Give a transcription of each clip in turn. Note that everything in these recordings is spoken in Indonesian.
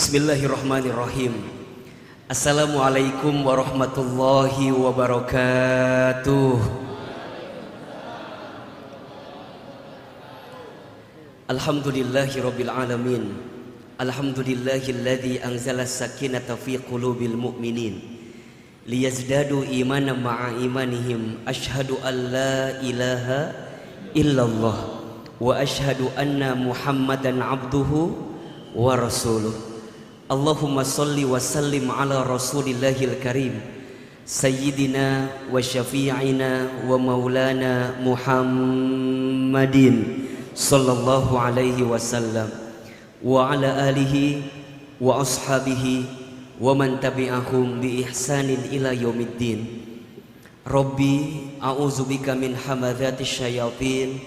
Bismillahirrahmanirrahim. Assalamualaikum warahmatullahi wabarakatuh. Alhamdulillahirabbil alamin. Alhamdulillahilladzi anzala as-sakinata fi qulubil mu'minin liyazdadu imanan ma'a imanihim. Asyhadu an la ilaha illallah wa asyhadu anna Muhammadan abduhu wa rasuluh. Allahumma salli wa sallim ala rasulillahil karim sayyidina wa syafi'ina wa maulana Muhammadin sallallahu alaihi wasallam wa ala alihi wa ashabihi wa man tabi'ahum bi ihsanin ila yaumiddin. Rabbi a'udzubika min hamadzati syayatin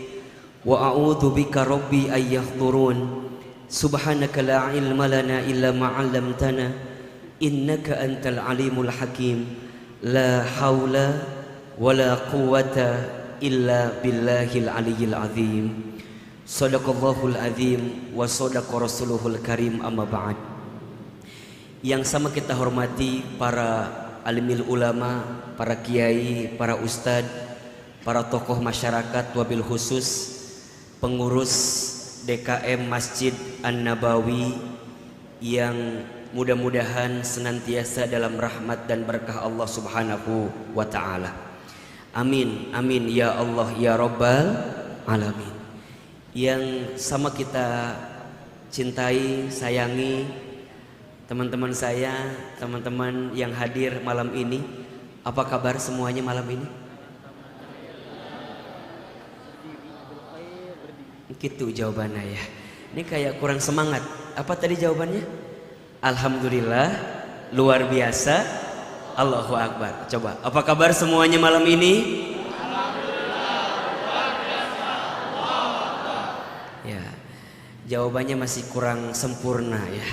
wa a'udzubika rabbi ay yahdurun. Subhanaka la ilma lana illa ma 'allamtana innaka antal alimul hakim. La haula wala quwwata illa billahil aliyyil azim. Shadaqallahul azim wa shadaqa rasuluhul karim. Amma ba'd. Yang sama kita hormati para alimil ulama, para kiai, para ustad, para tokoh masyarakat, wabil khusus pengurus DKM Masjid An-Nabawi yang mudah-mudahan senantiasa dalam rahmat dan berkah Allah Subhanahu wa ta'ala. Amin, amin ya Allah ya Rabbal alamin. Yang sama kita cintai, sayangi teman-teman saya, teman-teman yang hadir malam ini. Apa kabar semuanya malam ini? Gitu jawabannya ya. Ini kayak kurang semangat. Apa tadi jawabannya? Alhamdulillah, luar biasa, Allahu Akbar. Coba, apa kabar semuanya malam ini? Alhamdulillah, luar biasa, Allahu Akbar. Ya, jawabannya masih kurang sempurna ya.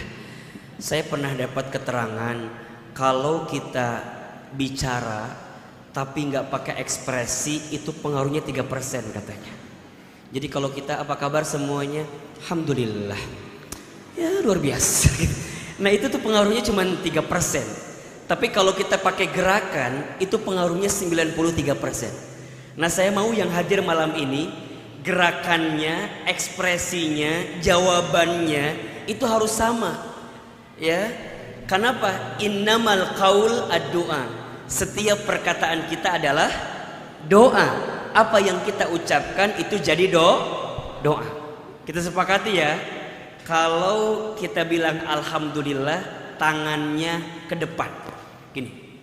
Saya pernah dapat keterangan kalau kita bicara tapi nggak pakai ekspresi itu pengaruhnya 3% katanya. Jadi kalau kita apa kabar semuanya, alhamdulillah, ya luar biasa. Nah itu tuh pengaruhnya cuma 3%. Tapi kalau kita pakai gerakan itu pengaruhnya 93%. Nah saya mau yang hadir malam ini gerakannya, ekspresinya, jawabannya itu harus sama. Ya, kenapa? Innamal qaul ad-du'a. Setiap perkataan kita adalah doa. Apa yang kita ucapkan itu jadi doa. Kita sepakati ya. Kalau kita bilang alhamdulillah, tangannya ke depan. Gini.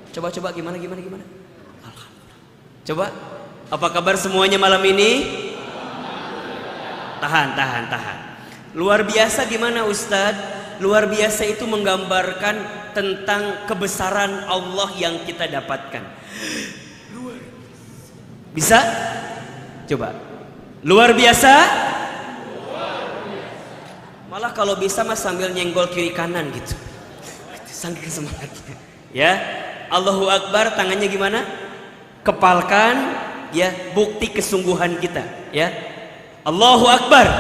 Coba gimana? Alhamdulillah. Coba. Apa kabar semuanya malam ini? Tahan. Luar biasa gimana Ustadz? Luar biasa itu menggambarkan tentang kebesaran Allah yang kita dapatkan. Bisa? Coba. Luar biasa? Malah kalau bisa mas sambil nyenggol kiri kanan gitu. Saking semangatnya. Ya. Allahu Akbar, tangannya gimana? Kepalkan ya, bukti kesungguhan kita, ya. Allahu Akbar.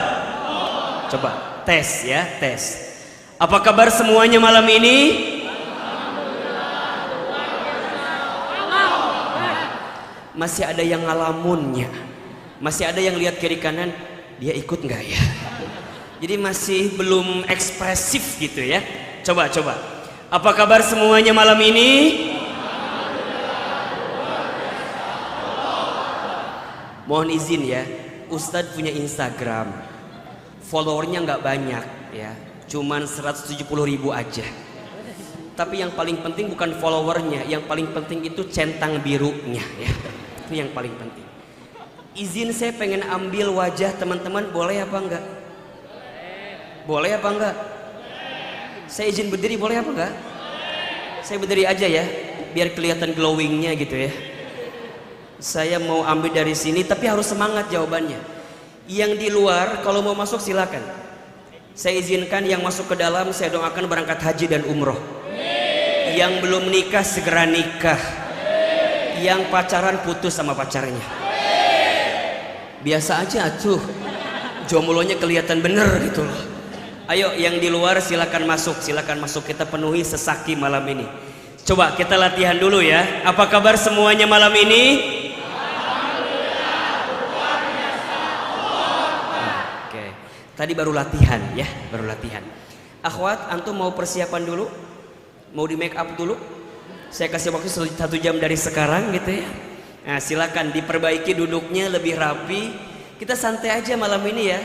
Coba tes ya, tes. Apa kabar semuanya malam ini? Masih ada yang ngalamunnya, masih ada yang lihat kiri kanan, dia ikut nggak ya? Jadi masih belum ekspresif gitu ya. Coba. Apa kabar semuanya malam ini? Mohon izin ya, Ustadz punya Instagram, followernya nggak banyak ya, cuman 170.000 aja. Tapi yang paling penting bukan followernya, yang paling penting itu centang birunya ya. Itu yang paling penting. Izin saya pengen ambil wajah teman-teman, boleh apa enggak? Boleh apa enggak? Saya izin berdiri, boleh apa enggak? Saya berdiri aja ya, biar kelihatan glowingnya gitu ya. Saya mau ambil dari sini, tapi harus semangat jawabannya. Yang di luar kalau mau masuk silakan. Saya izinkan yang masuk ke dalam, saya doakan berangkat haji dan umroh. Yang belum nikah segera nikah. Yang pacaran putus sama pacarnya. Biasa aja tuh, jomblonya kelihatan bener gitu loh. Ayo yang di luar silakan masuk, kita penuhi sesaki malam ini. Coba kita latihan dulu ya. Apa kabar semuanya malam ini? Oke. Tadi baru latihan ya, baru latihan. Akhwat, antum mau persiapan dulu? Mau di make up dulu? Saya kasih waktu 1 jam dari sekarang gitu ya. Nah, silakan diperbaiki duduknya lebih rapi. Kita santai aja malam ini ya.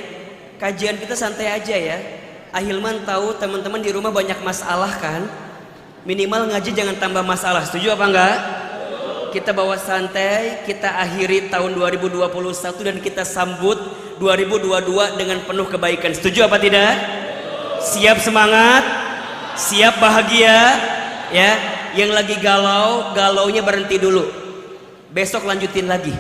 Kajian kita santai aja ya. Ahilman tahu teman-teman di rumah banyak masalah kan? Minimal ngaji jangan tambah masalah. Setuju apa enggak? Kita bawa santai, kita akhiri tahun 2021 dan kita sambut 2022 dengan penuh kebaikan. Setuju apa tidak? Siap semangat? Siap bahagia? Ya, yang lagi galaunya berhenti dulu. Besok lanjutin lagi.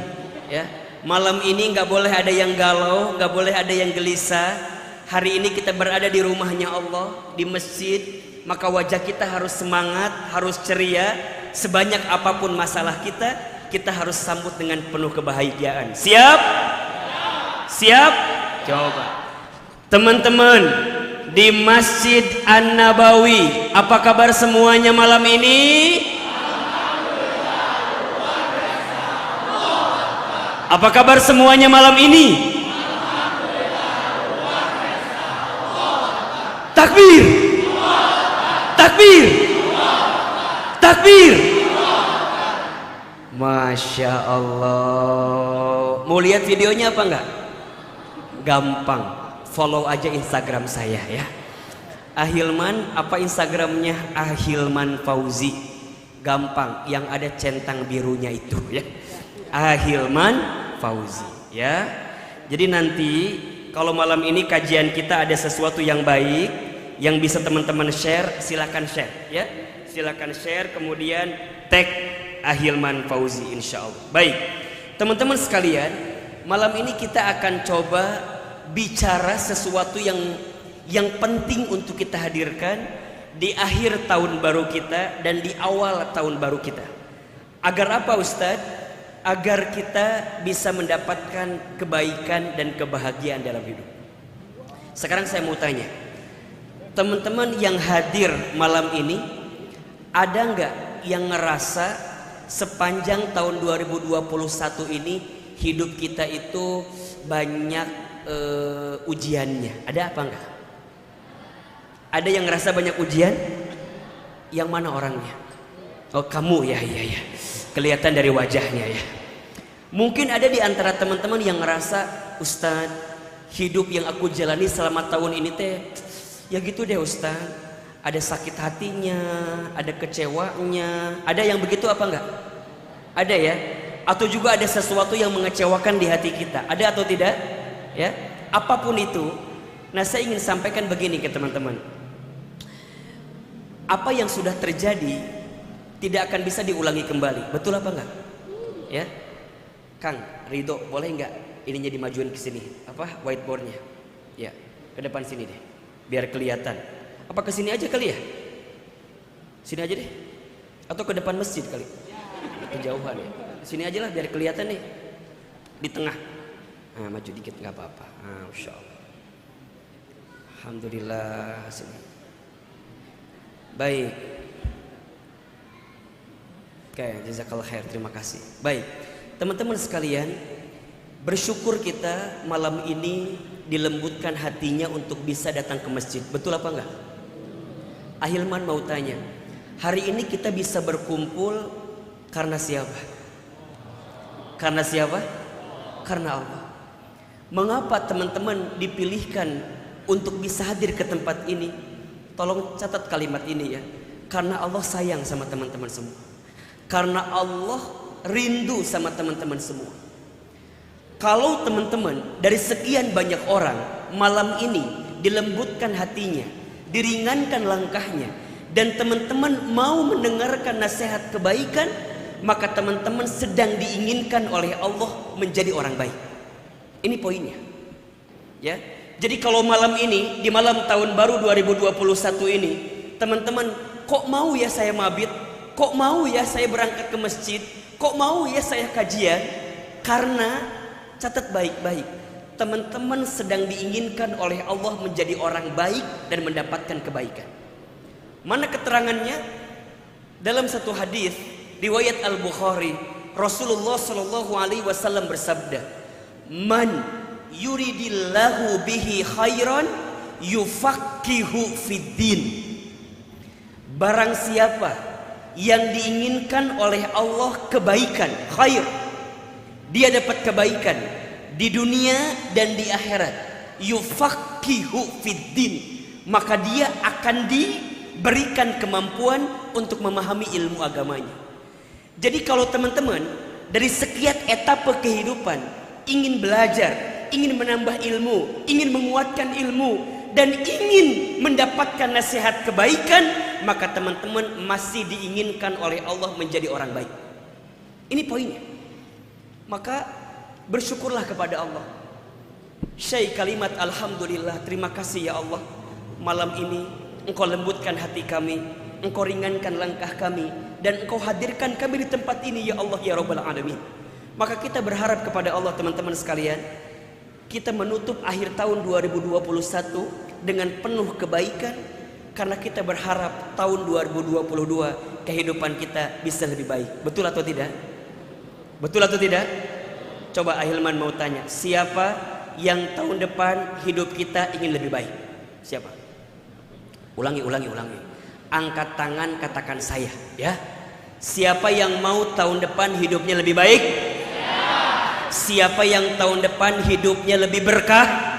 Ya, malam ini nggak boleh ada yang galau, nggak boleh ada yang gelisah. Hari ini kita berada di rumahnya Allah, di masjid, maka wajah kita harus semangat, harus ceria. Sebanyak apapun masalah kita, kita harus sambut dengan penuh kebahagiaan. Siap? Siap? Coba. Teman-teman di Masjid An-Nabawi, apa kabar semuanya malam ini? Apa kabar semuanya malam ini? Takbir, takbir, takbir. Masya Allah. Mau lihat videonya apa enggak? Gampang, follow aja Instagram saya ya. Ahilman, apa Instagramnya? Ahilman Fauzi. Gampang, yang ada centang birunya itu ya. Ahilman Fauzi ya. Jadi nanti kalau malam ini kajian kita ada sesuatu yang baik yang bisa teman-teman share, silakan share ya. Silakan share, kemudian tag Ahilman Fauzi insyaallah. Baik, teman-teman sekalian, malam ini kita akan coba bicara sesuatu yang penting untuk kita hadirkan di akhir tahun baru kita dan di awal tahun baru kita. Agar apa Ustadz? Agar kita bisa mendapatkan kebaikan dan kebahagiaan dalam hidup. Sekarang saya mau tanya, teman-teman yang hadir malam ini, ada nggak yang ngerasa sepanjang tahun 2021 ini hidup kita itu banyak ujiannya? Ada apa enggak? Ada yang ngerasa banyak ujian? Yang mana orangnya? Oh kamu ya, iya. Kelihatan dari wajahnya ya. Mungkin ada di antara teman-teman yang ngerasa, Ustadz, hidup yang aku jalani selama tahun ini teh ya gitu deh Ustadz. Ada sakit hatinya, ada kecewanya. Ada yang begitu apa enggak? Ada ya? Atau juga ada sesuatu yang mengecewakan di hati kita. Ada atau tidak? Ya, apapun itu. Nah, saya ingin sampaikan begini ke teman-teman. Apa yang sudah terjadi tidak akan bisa diulangi kembali. Betul apa enggak? Ya. Kang Ridho, boleh enggak ininya dimajuin ke sini? Apa whiteboardnya? Ya, ke depan sini deh. Biar kelihatan. Apa ke sini aja kali ya? Sini aja deh. Atau ke depan masjid kali? Kejauhan ya. Sini aja lah biar kelihatan nih. Di tengah. Nah, maju dikit nggak apa-apa. Nah, Masya Allah. Alhamdulillah. Sini. Baik. Oke, jazakallah khair. Terima kasih. Baik. Teman-teman sekalian, bersyukur kita malam ini dilembutkan hatinya untuk bisa datang ke masjid. Betul apa enggak? Ahilman mau tanya, hari ini kita bisa berkumpul karena siapa? Karena siapa? Karena Allah. Mengapa teman-teman dipilihkan untuk bisa hadir ke tempat ini? Tolong catat kalimat ini ya. Karena Allah sayang sama teman-teman semua. Karena Allah rindu sama teman-teman semua. Kalau teman-teman dari sekian banyak orang malam ini dilembutkan hatinya, diringankan langkahnya, dan teman-teman mau mendengarkan nasihat kebaikan, maka teman-teman sedang diinginkan oleh Allah menjadi orang baik. Ini poinnya. Ya. Jadi kalau malam ini, di malam tahun baru 2021 ini, teman-teman, kok mau ya saya mabit? Kok mau ya saya berangkat ke masjid? Kok mau ya saya kajian? Karena catat baik-baik, teman-teman sedang diinginkan oleh Allah menjadi orang baik dan mendapatkan kebaikan. Mana keterangannya? Dalam satu hadis riwayat Al-Bukhari, Rasulullah Shallallahu Alaihi Wasallam bersabda, "Man yuridillahu bihi khairan yufaqihu fiddin." Barang siapa yang diinginkan oleh Allah kebaikan, khair, dia dapat kebaikan di dunia dan di akhirat. Yufaqihu fiddin, maka dia akan diberikan kemampuan untuk memahami ilmu agamanya. Jadi kalau teman-teman dari sekian etapa kehidupan ingin belajar, ingin menambah ilmu, ingin menguatkan ilmu, dan ingin mendapatkan nasihat kebaikan, maka teman-teman masih diinginkan oleh Allah menjadi orang baik. Ini poinnya. Maka bersyukurlah kepada Allah. Syai kalimat alhamdulillah, terima kasih ya Allah, malam ini Engkau lembutkan hati kami, Engkau ringankan langkah kami, dan Engkau hadirkan kami di tempat ini ya Allah ya Rabbal Alamin. Maka kita berharap kepada Allah teman-teman sekalian, kita menutup akhir tahun 2021 dengan penuh kebaikan, karena kita berharap tahun 2022 kehidupan kita bisa lebih baik. Betul atau tidak? Betul atau tidak? Coba Ahilman mau tanya, siapa yang tahun depan hidup kita ingin lebih baik? Siapa? Ulangi. Angkat tangan, katakan saya, ya. Siapa yang mau tahun depan hidupnya lebih baik? Siapa yang tahun depan hidupnya lebih berkah?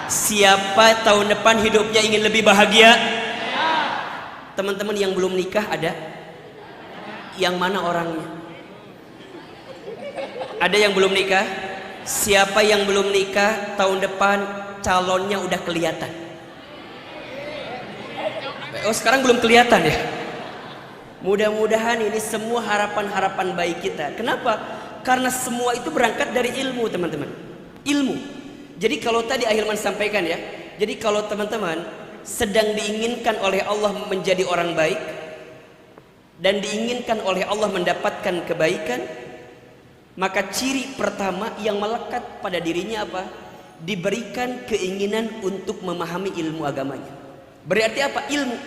Siapa tahun depan hidupnya ingin lebih bahagia? Teman-teman yang belum nikah ada? Yang mana orangnya? Ada yang belum nikah? Siapa yang belum nikah tahun depan calonnya udah kelihatan? Oh, sekarang belum kelihatan ya? Mudah-mudahan ini semua harapan-harapan baik kita. Kenapa? Karena semua itu berangkat dari ilmu, teman-teman. Ilmu. Jadi kalau tadi Ahilman sampaikan ya, jadi kalau teman-teman sedang diinginkan oleh Allah menjadi orang baik dan diinginkan oleh Allah mendapatkan kebaikan, maka ciri pertama yang melekat pada dirinya apa? Diberikan keinginan untuk memahami ilmu agamanya. Berarti apa? Ilmu.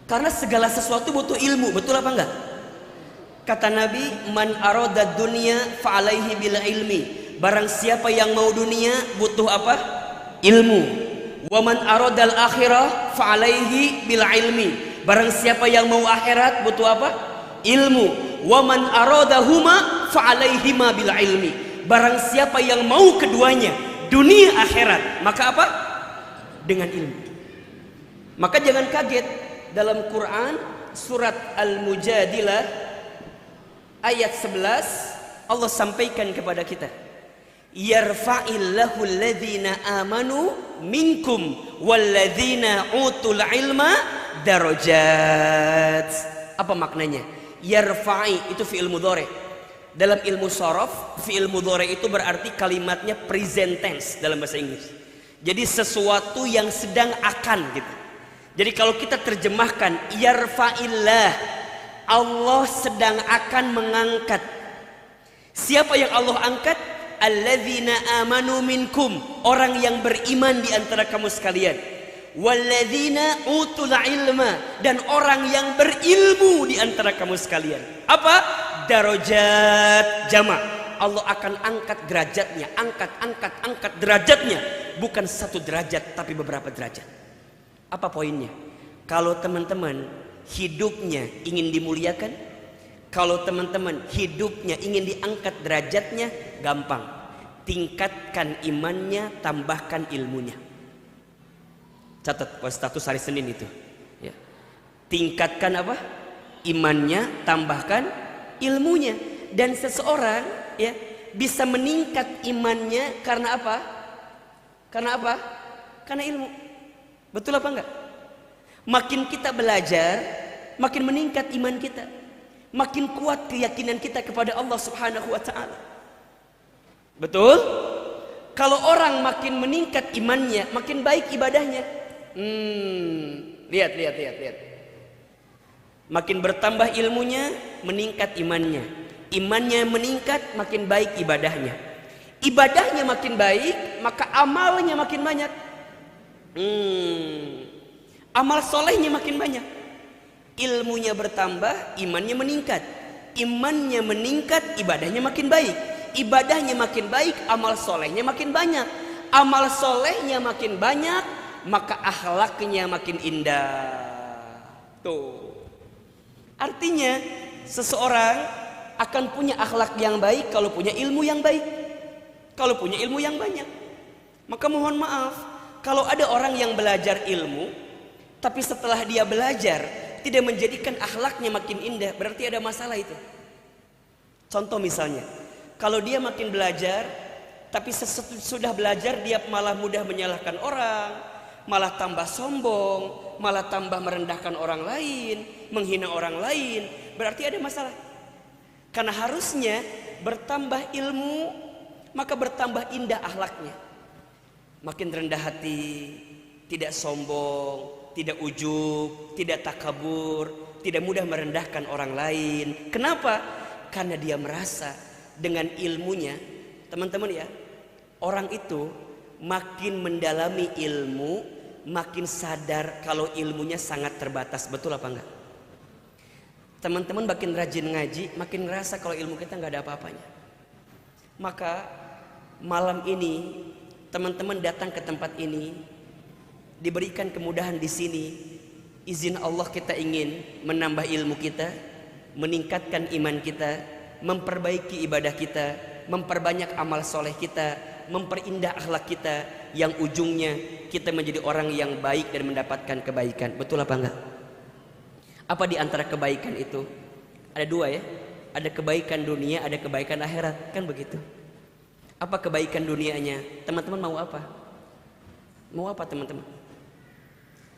Karena segala sesuatu butuh ilmu, betul apa enggak? Kata Nabi, man arada dunya fa'alaihi bil ilmi. Barang siapa yang mau dunia butuh apa? Ilmu. Wa man aradal akhirah fa'alaihi bil ilmi. Barang siapa yang mau akhirat butuh apa? Ilmu. Wa man aradahuma fa'alaihima bil ilmi. Barang siapa yang mau keduanya, dunia akhirat, maka apa? Dengan ilmu. Maka jangan kaget, dalam Quran surat Al-Mujadilah ayat 11 Allah sampaikan kepada kita, yarfa'illahu alladhina amanu minkum walladhina utul ilma darajat. Apa maknanya? Yarfa'i itu fi'il mudhari. Dalam ilmu sharaf, fi'il mudhari itu berarti kalimatnya present tense dalam bahasa Inggris. Jadi sesuatu yang sedang akan gitu. Jadi kalau kita terjemahkan yarfa'illah, Allah sedang akan mengangkat. Siapa yang Allah angkat? Alladzina amanu minkum, orang yang beriman di antara kamu sekalian. Walladzina utul ilma, dan orang yang berilmu di antara kamu sekalian. Apa? Darajat jama'. Allah akan angkat derajatnya, angkat derajatnya, bukan satu derajat tapi beberapa derajat. Apa poinnya? Kalau teman-teman hidupnya ingin dimuliakan, kalau teman-teman hidupnya ingin diangkat derajatnya, gampang. Tingkatkan imannya, tambahkan ilmunya. Catat status hari Senin itu ya. Tingkatkan apa? Imannya, tambahkan ilmunya. Dan seseorang ya bisa meningkat imannya karena apa? Karena apa? Karena ilmu. Betul apa enggak? Makin kita belajar, makin meningkat iman kita, makin kuat keyakinan kita kepada Allah Subhanahu wa ta'ala. Betul? Kalau orang makin meningkat imannya, makin baik ibadahnya. Lihat. Makin bertambah ilmunya, meningkat imannya. Imannya meningkat, makin baik ibadahnya. Ibadahnya makin baik, maka amalnya makin banyak. Amal solehnya makin banyak. Ilmunya bertambah, imannya meningkat. Imannya meningkat, ibadahnya makin baik. Ibadahnya makin baik, amal solehnya makin banyak. Amal solehnya makin banyak, maka akhlaknya makin indah. Tuh. Artinya seseorang akan punya akhlak yang baik kalau punya ilmu yang baik. Kalau punya ilmu yang banyak. Maka mohon maaf, kalau ada orang yang belajar ilmu, tapi setelah dia belajar tidak menjadikan akhlaknya makin indah, berarti ada masalah itu. Contoh misalnya, kalau dia makin belajar, tapi sesudah belajar dia malah mudah menyalahkan orang, malah tambah sombong, malah tambah merendahkan orang lain, menghina orang lain, berarti ada masalah. Karena harusnya bertambah ilmu, maka bertambah indah akhlaknya. Makin rendah hati, tidak sombong, tidak ujub, tidak takabur, tidak mudah merendahkan orang lain. Kenapa? Karena dia merasa dengan ilmunya, teman-teman ya, orang itu makin mendalami ilmu, makin sadar kalau ilmunya sangat terbatas. Betul apa enggak? Teman-teman makin rajin ngaji, makin ngerasa kalau ilmu kita nggak ada apa-apanya. Maka malam ini teman-teman datang ke tempat ini, diberikan kemudahan di sini. Izin Allah kita ingin menambah ilmu kita, meningkatkan iman kita, memperbaiki ibadah kita, memperbanyak amal soleh kita, memperindah akhlak kita, yang ujungnya kita menjadi orang yang baik dan mendapatkan kebaikan. Betul apa enggak? Apa di antara kebaikan itu? Ada dua ya. Ada kebaikan dunia, ada kebaikan akhirat. Kan begitu. Apa kebaikan dunianya? Teman-teman mau apa? Mau apa teman-teman?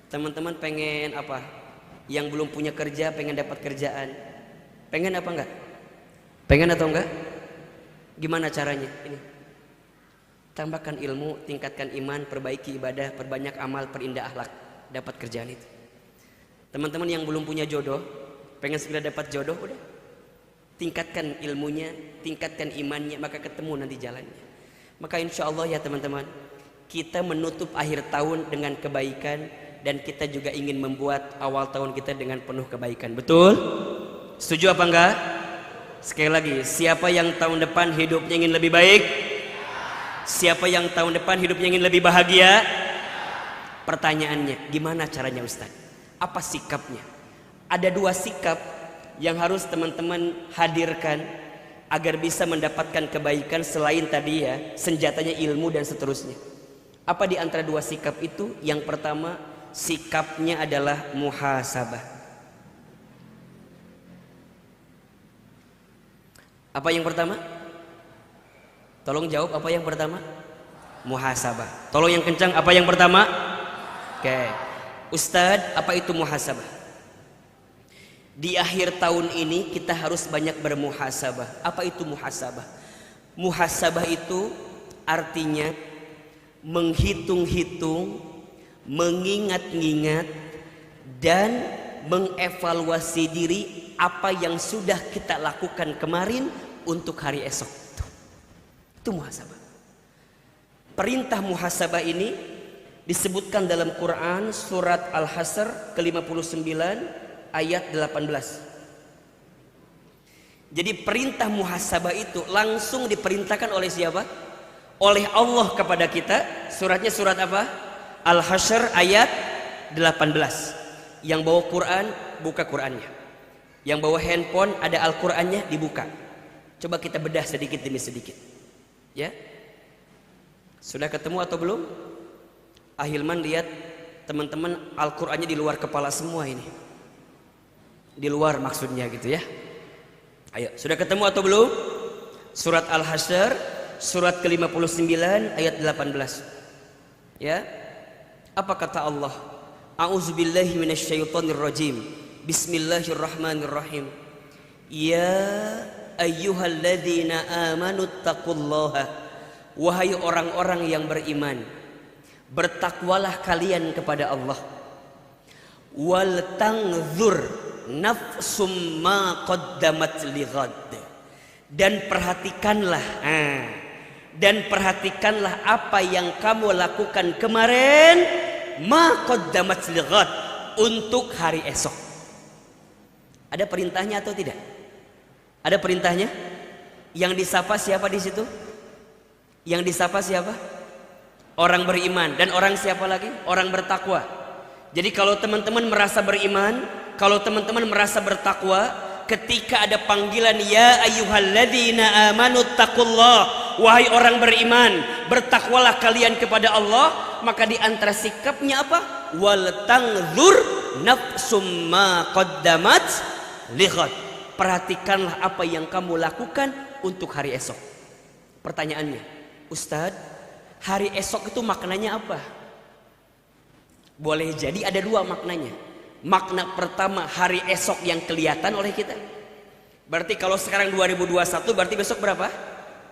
Teman-teman pengen apa? Yang belum punya kerja pengen dapat kerjaan. Pengen apa enggak? Pengen atau enggak? Gimana caranya? Ini. Tambahkan ilmu, tingkatkan iman, perbaiki ibadah, perbanyak amal, perindah akhlak, dapat kerjaan itu. Teman-teman yang belum punya jodoh, pengen segera dapat jodoh, udah tingkatkan ilmunya, tingkatkan imannya, maka ketemu nanti jalannya. Maka insya Allah ya teman-teman, kita menutup akhir tahun dengan kebaikan, dan kita juga ingin membuat awal tahun kita dengan penuh kebaikan. Betul? Setuju apa enggak? Sekali lagi, siapa yang tahun depan hidupnya ingin lebih baik? Siapa yang tahun depan hidupnya ingin lebih bahagia? Pertanyaannya, gimana caranya Ustaz? Apa sikapnya? Ada dua sikap yang harus teman-teman hadirkan agar bisa mendapatkan kebaikan selain tadi ya, senjatanya ilmu dan seterusnya. Apa di antara dua sikap itu? Yang pertama, sikapnya adalah muhasabah. Apa yang pertama? Tolong jawab, apa yang pertama? Muhasabah. Tolong yang kencang, apa yang pertama? Oke. Ustadz, apa itu muhasabah? Di akhir tahun ini kita harus banyak bermuhasabah. Apa itu muhasabah? Muhasabah itu artinya menghitung-hitung, mengingat-ingat, dan mengevaluasi diri apa yang sudah kita lakukan kemarin untuk hari esok. Itu muhasabah. Perintah muhasabah ini disebutkan dalam Quran surat Al-Hasr ke-59 ayat 18. Jadi perintah muhasabah itu langsung diperintahkan oleh siapa? Oleh Allah kepada kita. Suratnya surat apa? Al-Hasr ayat 18. Yang bawa Quran, buka Qurannya. Yang bawa handphone ada Al-Qurannya, dibuka. Coba kita bedah sedikit demi sedikit. Ya. Sudah ketemu atau belum? Ahilman lihat teman-teman, Al-Qur'annya di luar kepala semua ini. Di luar maksudnya gitu ya. Ayo, sudah ketemu atau belum? Surat Al-Hasr, surat ke-59 ayat 18. Ya. Apa kata Allah? A'udzubillahi minasyaitonirrajim. Bismillahirrahmanirrahim. Ya ayyuhalladzina amanu taqullaha. Wahai orang-orang yang beriman, bertakwalah kalian kepada Allah. Wal tanzur nafsum ma qaddamat lighad. Dan perhatikanlah, dan perhatikanlah apa yang kamu lakukan kemarin, ma qaddamat lighad, untuk hari esok. Ada perintahnya atau tidak? Ada perintahnya? Yang disapa siapa di situ? Yang disapa siapa? Orang beriman. Dan orang siapa lagi? Orang bertakwa. Jadi kalau teman-teman merasa beriman, kalau teman-teman merasa bertakwa, ketika ada panggilan ya ayyuhalladzina amanu taqullah, wahai orang beriman, bertakwalah kalian kepada Allah, maka di antara sikapnya apa? Wal tanzur nafsum ma qaddamat lighad. Perhatikanlah apa yang kamu lakukan untuk hari esok. Pertanyaannya, Ustadz, hari esok itu maknanya apa? Boleh jadi ada dua maknanya. Makna pertama, hari esok yang kelihatan oleh kita. Berarti kalau sekarang 2021, berarti besok berapa?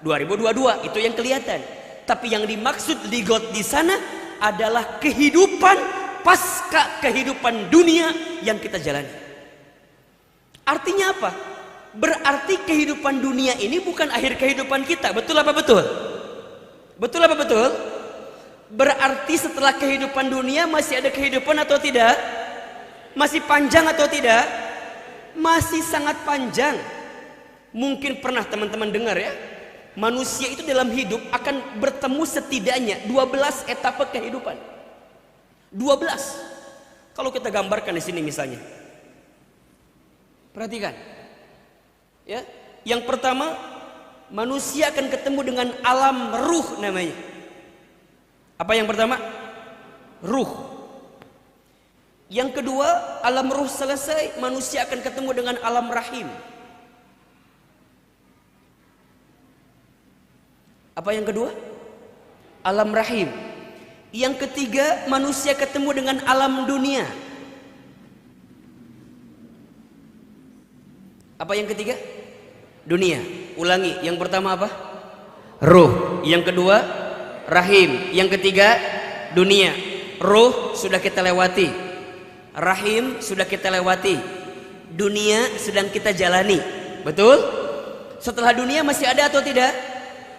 2022, itu yang kelihatan. Tapi yang dimaksud lighad di sana adalah kehidupan pasca kehidupan dunia yang kita jalani. Artinya apa? Berarti kehidupan dunia ini bukan akhir kehidupan kita. Betul apa betul? Betul apa betul? Berarti setelah kehidupan dunia masih ada kehidupan atau tidak? Masih panjang atau tidak? Masih sangat panjang. Mungkin pernah teman-teman dengar ya, manusia itu dalam hidup akan bertemu setidaknya 12 etapa kehidupan. 12. Kalau kita gambarkan di sini misalnya. Perhatikan. Ya, yang pertama, manusia akan ketemu dengan alam ruh namanya. Apa yang pertama? Ruh. Yang kedua, alam ruh selesai, manusia akan ketemu dengan alam rahim. Apa yang kedua? Alam rahim. Yang ketiga, manusia ketemu dengan alam dunia. Apa yang ketiga? Dunia. Ulangi, yang pertama apa? Ruh. Yang kedua rahim. Yang ketiga dunia. Ruh sudah kita lewati, rahim sudah kita lewati, dunia sedang kita jalani. Betul? Setelah dunia masih ada atau tidak?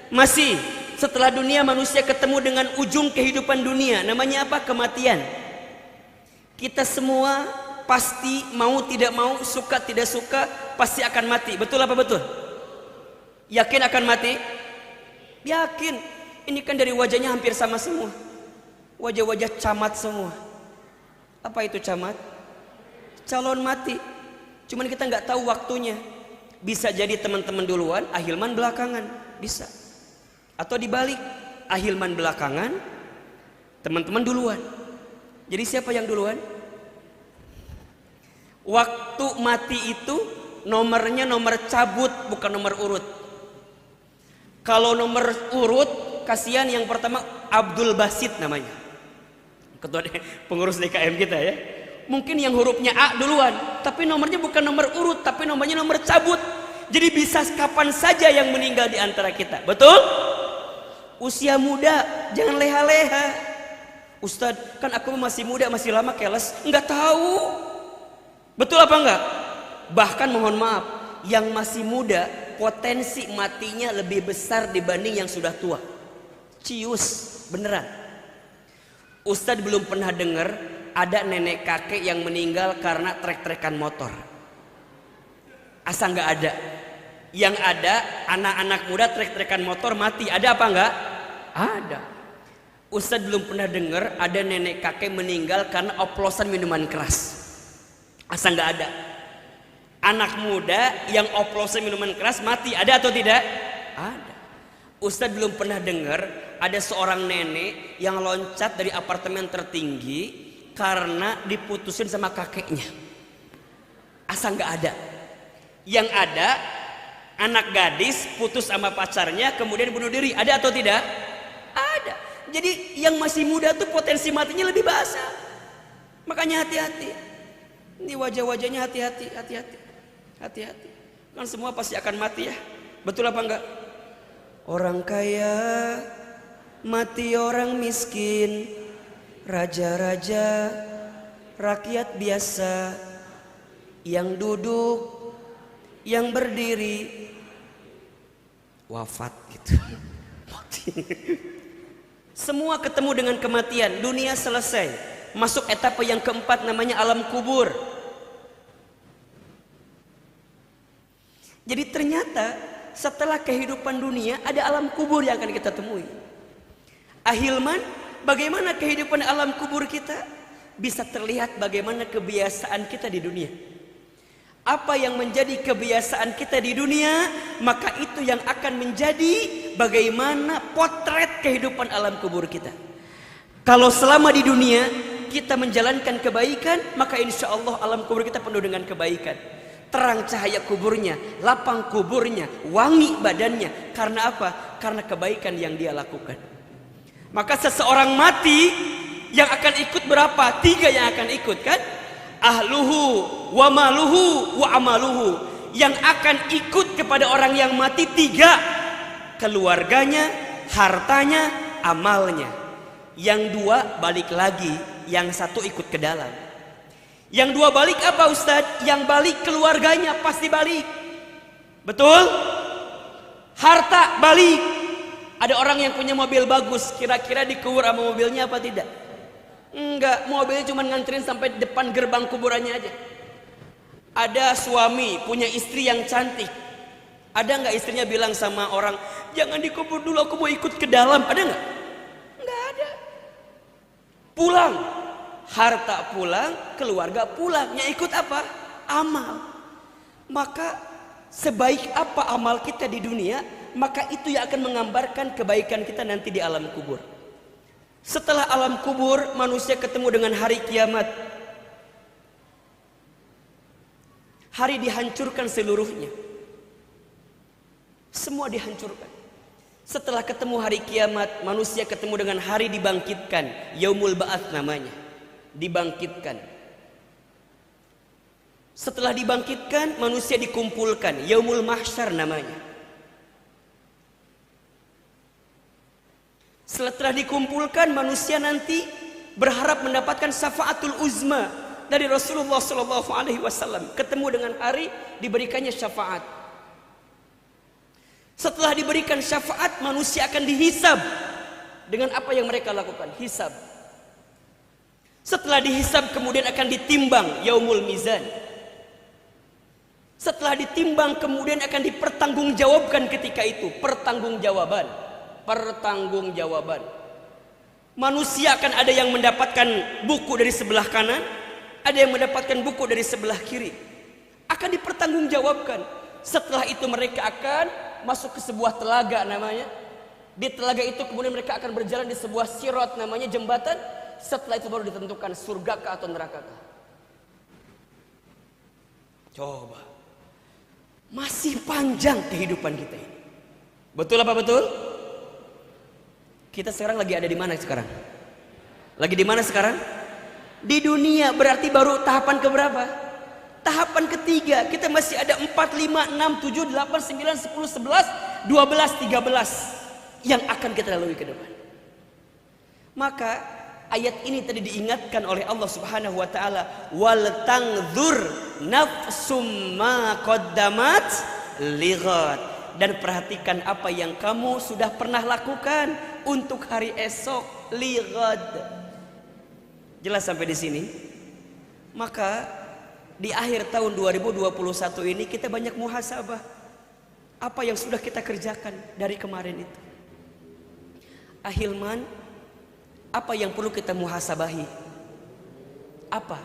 Masih. Setelah dunia manusia ketemu dengan ujung kehidupan dunia. Namanya apa? Kematian. Kita semua pasti mau tidak mau, suka tidak suka, pasti akan mati. Betul apa betul? Yakin akan mati? Yakin. Ini kan dari wajahnya hampir sama semua. Wajah-wajah camat semua. Apa itu camat? Calon mati. Cuman kita nggak tahu waktunya. Bisa jadi teman-teman duluan, Ahilman belakangan. Bisa. Atau dibalik, Ahilman belakangan, teman-teman duluan. Jadi siapa yang duluan? Waktu mati itu nomornya nomor cabut, bukan nomor urut. Kalau nomor urut, kasihan yang pertama Abdul Basit namanya, ketua pengurus DKM kita ya. Mungkin yang hurufnya A duluan, tapi nomornya bukan nomor urut, tapi nomornya nomor cabut. Jadi bisa kapan saja yang meninggal di antara kita. Betul? Usia muda, jangan leha-leha. Ustadz, kan aku masih muda, masih lama, keles. Enggak tahu. Betul apa enggak? Bahkan mohon maaf, yang masih muda potensi matinya lebih besar dibanding yang sudah tua. Cius, beneran. Ustadz belum pernah dengar ada nenek kakek yang meninggal karena trek-trekan motor. Asal nggak ada. Yang ada anak-anak muda trek-trekan motor mati. Ada apa enggak? Ada. Ustadz belum pernah dengar ada nenek kakek meninggal karena oplosan minuman keras. Asal nggak ada. Anak muda yang oplosan minuman keras mati. Ada atau tidak? Ada. Ustadz belum pernah dengar ada seorang nenek yang loncat dari apartemen tertinggi karena diputusin sama kakeknya. Asal nggak ada. Yang ada anak gadis putus sama pacarnya kemudian bunuh diri. Ada atau tidak? Ada. Jadi yang masih muda tuh potensi matinya lebih basah. Makanya hati-hati. Ini wajah-wajahnya hati-hati, hati-hati, hati-hati. Kan semua pasti akan mati ya. Betul apa enggak? Orang kaya mati, orang miskin, raja-raja, rakyat biasa, yang duduk, yang berdiri, wafat gitu. Mati. Semua ketemu dengan kematian, dunia selesai. Masuk etapa yang keempat namanya alam kubur. Jadi ternyata setelah kehidupan dunia ada alam kubur yang akan kita temui. Ahilman, bagaimana kehidupan alam kubur kita? Bisa terlihat bagaimana kebiasaan kita di dunia. Apa yang menjadi kebiasaan kita di dunia, maka itu yang akan menjadi bagaimana potret kehidupan alam kubur kita. Kalau selama di dunia kita menjalankan kebaikan, maka insya Allah alam kubur kita penuh dengan kebaikan. Terang cahaya kuburnya, lapang kuburnya, wangi badannya. Karena apa? Karena kebaikan yang dia lakukan. Maka seseorang mati yang akan ikut berapa? 3 yang akan ikut kan? Ahluhu wa maluhu wa amaluhu. Yang akan ikut kepada orang yang mati 3: keluarganya, hartanya, amalnya. Yang 2 balik lagi, yang 1 ikut ke dalam. Yang 2 balik apa Ustadz? Yang balik keluarganya pasti balik. Betul? Harta balik. Ada orang yang punya mobil bagus, kira-kira dikubur sama mobilnya apa tidak? Enggak, mobilnya cuma nganterin sampai depan gerbang kuburannya aja. Ada suami punya istri yang cantik. Ada nggak istrinya bilang sama orang, jangan dikubur dulu, aku mau ikut ke dalam? Ada nggak? Nggak ada. Pulang, harta pulang, keluarga pulang. Yang ikut apa? Amal. Maka sebaik apa amal kita di dunia, maka itu yang akan menggambarkan kebaikan kita nanti di alam kubur. Setelah alam kubur, manusia ketemu dengan hari kiamat. Hari dihancurkan seluruhnya. Semua dihancurkan. Setelah ketemu hari kiamat, manusia ketemu dengan hari dibangkitkan. Yaumul Ba'ats namanya. Dibangkitkan. Setelah dibangkitkan, manusia dikumpulkan. Yaumul Mahsyar namanya. Setelah dikumpulkan, manusia nanti berharap mendapatkan syafaatul uzma dari Rasulullah SAW. Ketemu dengan hari diberikannya syafaat. Setelah diberikan syafaat, manusia akan dihisab dengan apa yang mereka lakukan. Hisab. Setelah dihisab kemudian akan ditimbang, yaumul mizan. Setelah ditimbang kemudian akan dipertanggungjawabkan ketika itu. Pertanggungjawaban. Manusia akan ada yang mendapatkan buku dari sebelah kanan, ada yang mendapatkan buku dari sebelah kiri. Akan dipertanggungjawabkan. Setelah itu mereka akan masuk ke sebuah telaga namanya. Di telaga itu kemudian mereka akan berjalan di sebuah sirat namanya jembatan. Setelah itu baru ditentukan surga kah atau neraka kah. Coba. Masih panjang kehidupan kita ini. Betul apa betul? Kita sekarang lagi ada di mana sekarang? Lagi di mana sekarang? Di dunia, berarti baru tahapan keberapa? Tahapan ketiga. Kita masih ada 4, 5, 6, 7, 8, 9, 10, 11, 12, 13 yang akan kita lalui ke depan. Maka ayat ini tadi diingatkan oleh Allah Subhanahu wa taala, wal tangdzur nafsum ma qaddamat lighad. Dan perhatikan apa yang kamu sudah pernah lakukan untuk hari esok, lighad. Jelas sampai di sini? Maka di akhir tahun 2021 ini kita banyak muhasabah. Apa yang sudah kita kerjakan dari kemarin itu? Ahilman, apa yang perlu kita muhasabahi? Apa?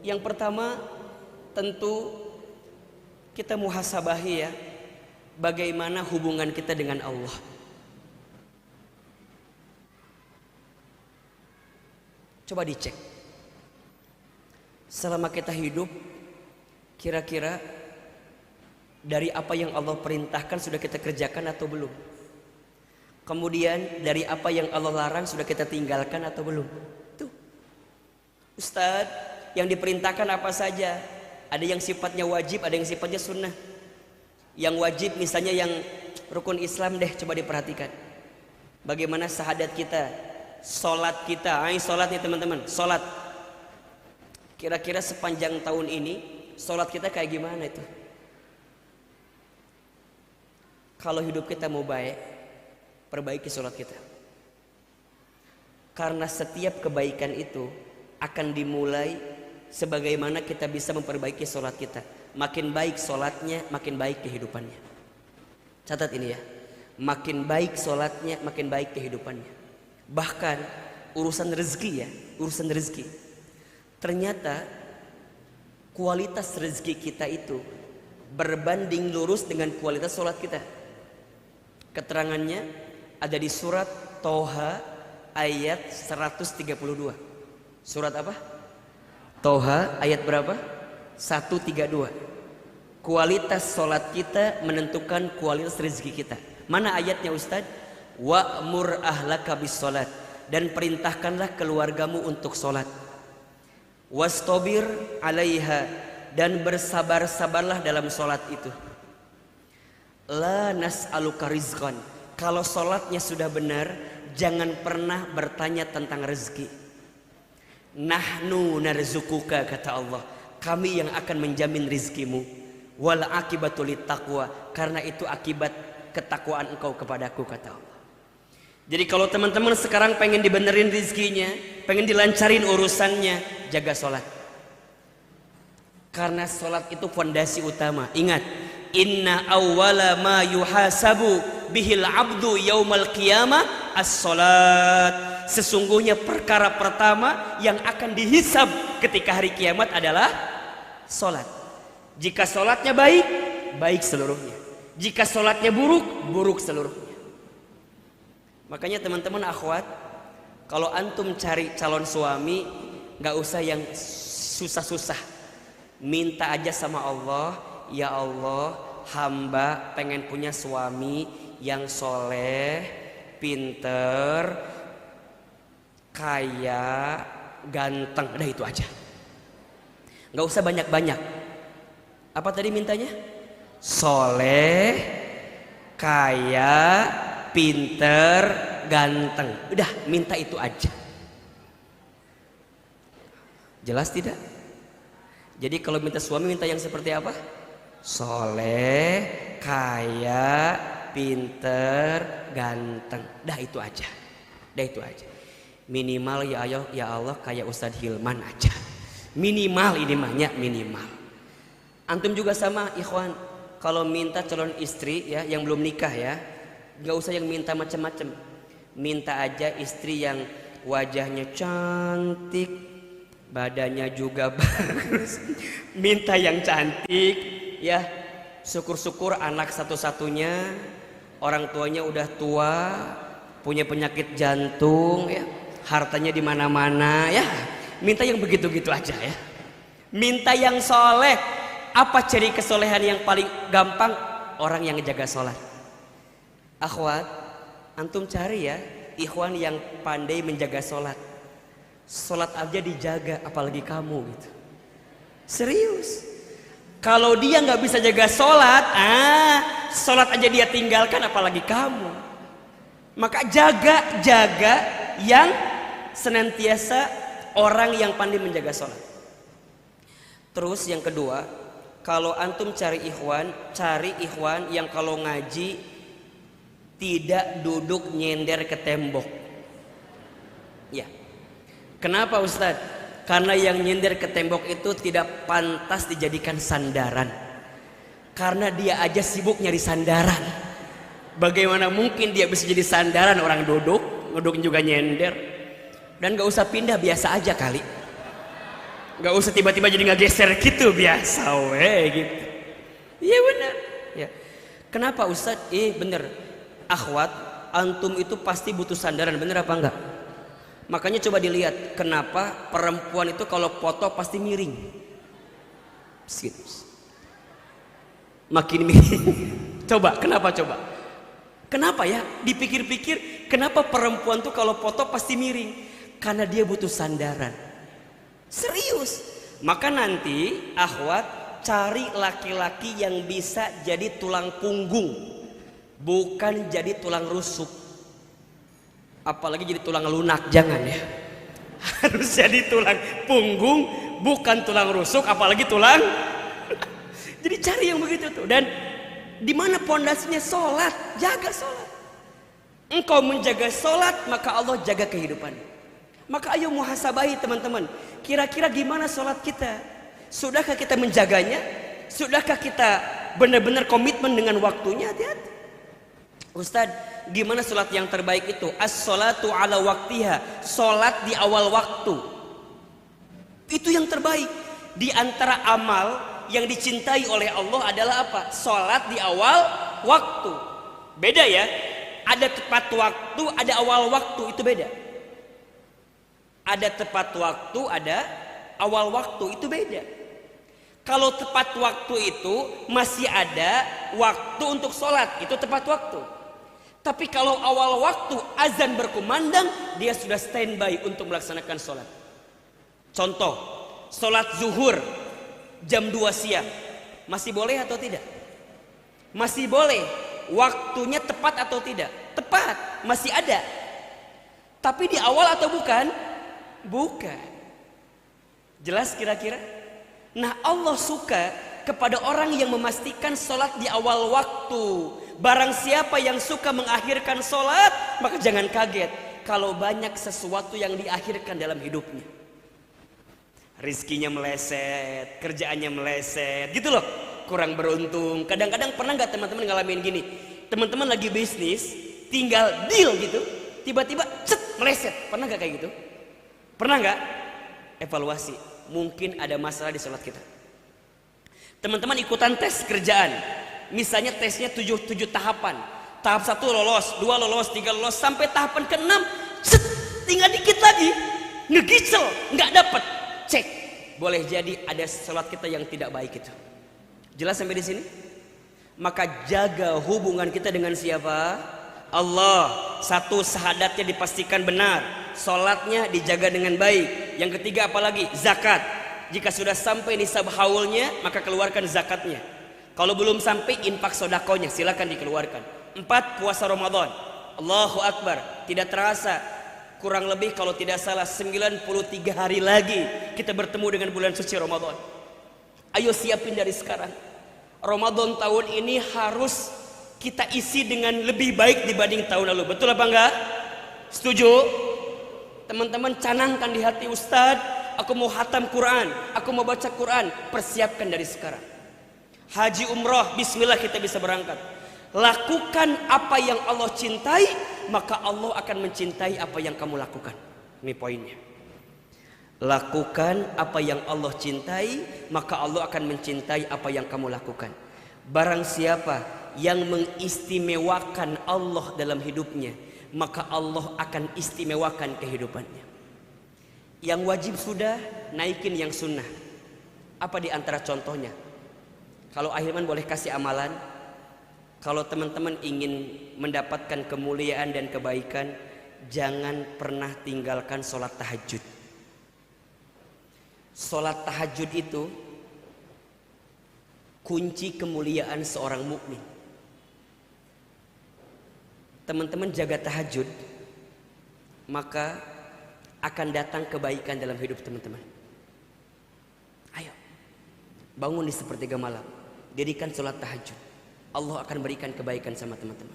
Yang pertama, tentu kita muhasabahi ya, bagaimana hubungan kita dengan Allah. Coba dicek. Selama kita hidup, kira-kira dari apa yang Allah perintahkan sudah kita kerjakan atau belum? Kemudian dari apa yang Allah larang sudah kita tinggalkan atau belum? Tuh. Ustadz, yang diperintahkan apa saja? Ada yang sifatnya wajib, ada yang sifatnya sunnah. Yang wajib misalnya yang rukun Islam deh, coba diperhatikan. Bagaimana syahadat kita, sholat kita. Ayo sholat nih teman-teman, sholat. Kira-kira sepanjang tahun ini sholat kita kayak gimana itu? Kalau hidup kita mau baik, perbaiki sholat kita. Karena setiap kebaikan itu akan dimulai sebagaimana kita bisa memperbaiki sholat kita. Makin baik sholatnya, makin baik kehidupannya. Catat ini ya. Makin baik sholatnya, makin baik kehidupannya. Bahkan urusan rezeki ya, urusan rezeki. Ternyata kualitas rezeki kita itu berbanding lurus dengan kualitas sholat kita. Keterangannya ada di surat Toha ayat 132. Surat apa? Toha ayat berapa? 132. Kualitas sholat kita menentukan kualitas rezeki kita. Mana ayatnya Ustaz? Wa'mur ahlaka bis sholat, dan perintahkanlah keluargamu untuk sholat. Wastobir alaiha, dan bersabar-sabarlah dalam sholat itu. La nas'aluka rizqan, kalau sholatnya sudah benar, jangan pernah bertanya tentang rezeki. Nahnu narzukuka, kata Allah, kami yang akan menjamin rizkimu. Wal akibatu littaqwa, karena itu akibat ketakwaan engkau kepadaku, kata Allah. Jadi kalau teman-teman sekarang pengen dibenerin rizkinya, pengen dilancarin urusannya, jaga sholat. Karena sholat itu fondasi utama. Ingat, inna awwala ma yuhasabu bihil abdu yaumal qiyamah as-sholat. Sesungguhnya perkara pertama yang akan dihisab ketika hari kiamat adalah sholat. Jika sholatnya baik, baik seluruhnya. Jika sholatnya buruk, buruk seluruhnya. Makanya teman-teman akhwat, kalau antum cari calon suami, gak usah yang susah-susah. Minta aja sama Allah, ya Allah, hamba pengen punya suami yang soleh, pinter, kaya, ganteng. Udah itu aja. Gak usah banyak-banyak. Apa tadi mintanya? Soleh, kaya, pinter, ganteng. Udah, minta itu aja. Jelas tidak? Jadi kalau minta suami, minta yang seperti apa? Soleh, kaya, pinter, ganteng. Dah itu aja. Dah itu aja. Minimal ya Allah kayak Ustadz Hilman aja. Minimal ini mahnya minimal. Antum juga sama ikhwan. Kalau minta calon istri ya yang belum nikah ya, nggak usah yang minta macam-macam. Minta aja istri yang wajahnya cantik, badannya juga bagus. Minta yang cantik ya. Syukur-syukur anak satu-satunya, orang tuanya udah tua, punya penyakit jantung ya, hartanya di mana-mana ya. Minta yang begitu-gitu aja ya. Minta yang soleh. Apa ciri kesolehan yang paling gampang? Orang yang jaga sholat. Akhwat, antum cari ya ikhwan yang pandai menjaga sholat. Sholat aja dijaga, apalagi kamu gitu. Serius. Kalau dia nggak bisa jaga sholat, sholat aja dia tinggalkan, apalagi kamu. Maka jaga yang senantiasa orang yang pandai menjaga sholat. Terus yang kedua, kalau antum cari ikhwan yang kalau ngaji tidak duduk nyender ke tembok. Ya. Kenapa Ustadz? Karena yang nyender ke tembok itu tidak pantas dijadikan sandaran. Karena dia aja sibuk nyari sandaran. Bagaimana mungkin dia bisa jadi sandaran orang duduk juga nyender. Dan gak usah pindah, biasa aja kali. Gak usah tiba-tiba jadi ngegeser gitu, biasa gitu. Iya benar ya. Kenapa Ustadz? Bener akhwat, antum itu pasti butuh sandaran, bener apa enggak? Makanya coba dilihat kenapa perempuan itu kalau foto pasti miring. Makin miring. Coba, kenapa coba? Kenapa ya? Dipikir-pikir, kenapa perempuan tuh kalau foto pasti miring? Karena dia butuh sandaran. Serius. Maka nanti akhwat cari laki-laki yang bisa jadi tulang punggung, bukan jadi tulang rusuk. Apalagi jadi tulang lunak, jangan ya. Harus jadi tulang punggung, bukan tulang rusuk, apalagi tulang. Jadi cari yang begitu tuh. Dan Di mana pondasinya? Sholat. Jaga sholat. Engkau menjaga sholat, maka Allah jaga kehidupan. Maka ayo muhasabahi teman-teman. Kira-kira gimana sholat kita? Sudahkah kita menjaganya? Sudahkah kita benar-benar komitmen dengan waktunya? Hati-hati. Ustadz, gimana sholat yang terbaik itu? As-sholatu ala waktiha. Sholat di awal waktu. Itu yang terbaik. Di antara amal yang dicintai oleh Allah adalah apa? Sholat di awal waktu. Beda ya. Ada tepat waktu, ada awal waktu. Itu beda. Ada tepat waktu, ada awal waktu. Itu beda. Kalau tepat waktu itu masih ada waktu untuk sholat. Itu tepat waktu. Tapi kalau awal waktu azan berkumandang, dia sudah standby untuk melaksanakan sholat. Contoh, sholat zuhur jam 2 siang. Masih boleh atau tidak? Masih boleh. Waktunya tepat atau tidak? Tepat, masih ada. Tapi di awal atau bukan? Bukan. Jelas kira-kira? Nah, Allah suka kepada orang yang memastikan sholat di awal waktu. Barang siapa yang suka mengakhirkan sholat, maka jangan kaget kalau banyak sesuatu yang diakhirkan dalam hidupnya. Rizkinya meleset, kerjaannya meleset, gitu loh. Kurang beruntung. Kadang-kadang pernah nggak teman-teman ngalamin gini? Teman-teman lagi bisnis, tinggal deal gitu, tiba-tiba cet meleset. Pernah nggak kayak gitu? Pernah nggak? Evaluasi. Mungkin ada masalah di sholat kita. Teman-teman ikutan tes kerjaan. Misalnya tesnya 7 tahapan. Tahap 1 lolos, 2 lolos, 3 lolos, sampai tahapan ke-6, set, tinggal dikit lagi, ngegicel, nggak dapet. Cek, boleh jadi ada sholat kita yang tidak baik itu. Jelas sampai di sini? Maka jaga hubungan kita dengan siapa? Allah. Satu, syahadatnya dipastikan benar, sholatnya dijaga dengan baik. Yang ketiga apalagi? Zakat. Jika sudah sampai nisab haulnya, maka keluarkan zakatnya. Kalau belum sampai, infak sodakonya silakan dikeluarkan. 4, puasa Ramadan. Allahu Akbar. Tidak terasa, kurang lebih kalau tidak salah 93 hari lagi kita bertemu dengan bulan suci Ramadan. Ayo siapin dari sekarang. Ramadan tahun ini harus kita isi dengan lebih baik dibanding tahun lalu. Betul apa enggak? Setuju? Teman-teman canangkan di hati, Ustadz, aku mau khatam Quran, aku mau baca Quran. Persiapkan dari sekarang. Haji umroh, bismillah kita bisa berangkat. Lakukan apa yang Allah cintai, maka Allah akan mencintai apa yang kamu lakukan. Ini poinnya. Lakukan apa yang Allah cintai, maka Allah akan mencintai apa yang kamu lakukan. Barang siapa yang mengistimewakan Allah dalam hidupnya, maka Allah akan istimewakan kehidupannya. Yang wajib sudah, naikin yang sunnah. Apa di antara contohnya? Kalau Ahilman boleh kasih amalan. Kalau teman-teman ingin mendapatkan kemuliaan dan kebaikan, jangan pernah tinggalkan sholat tahajud. Sholat tahajud itu kunci kemuliaan seorang mukmin. Teman-teman jaga tahajud, maka akan datang kebaikan dalam hidup teman-teman. Ayo, bangun di sepertiga malam, dirikan sholat tahajud. Allah akan berikan kebaikan sama teman-teman.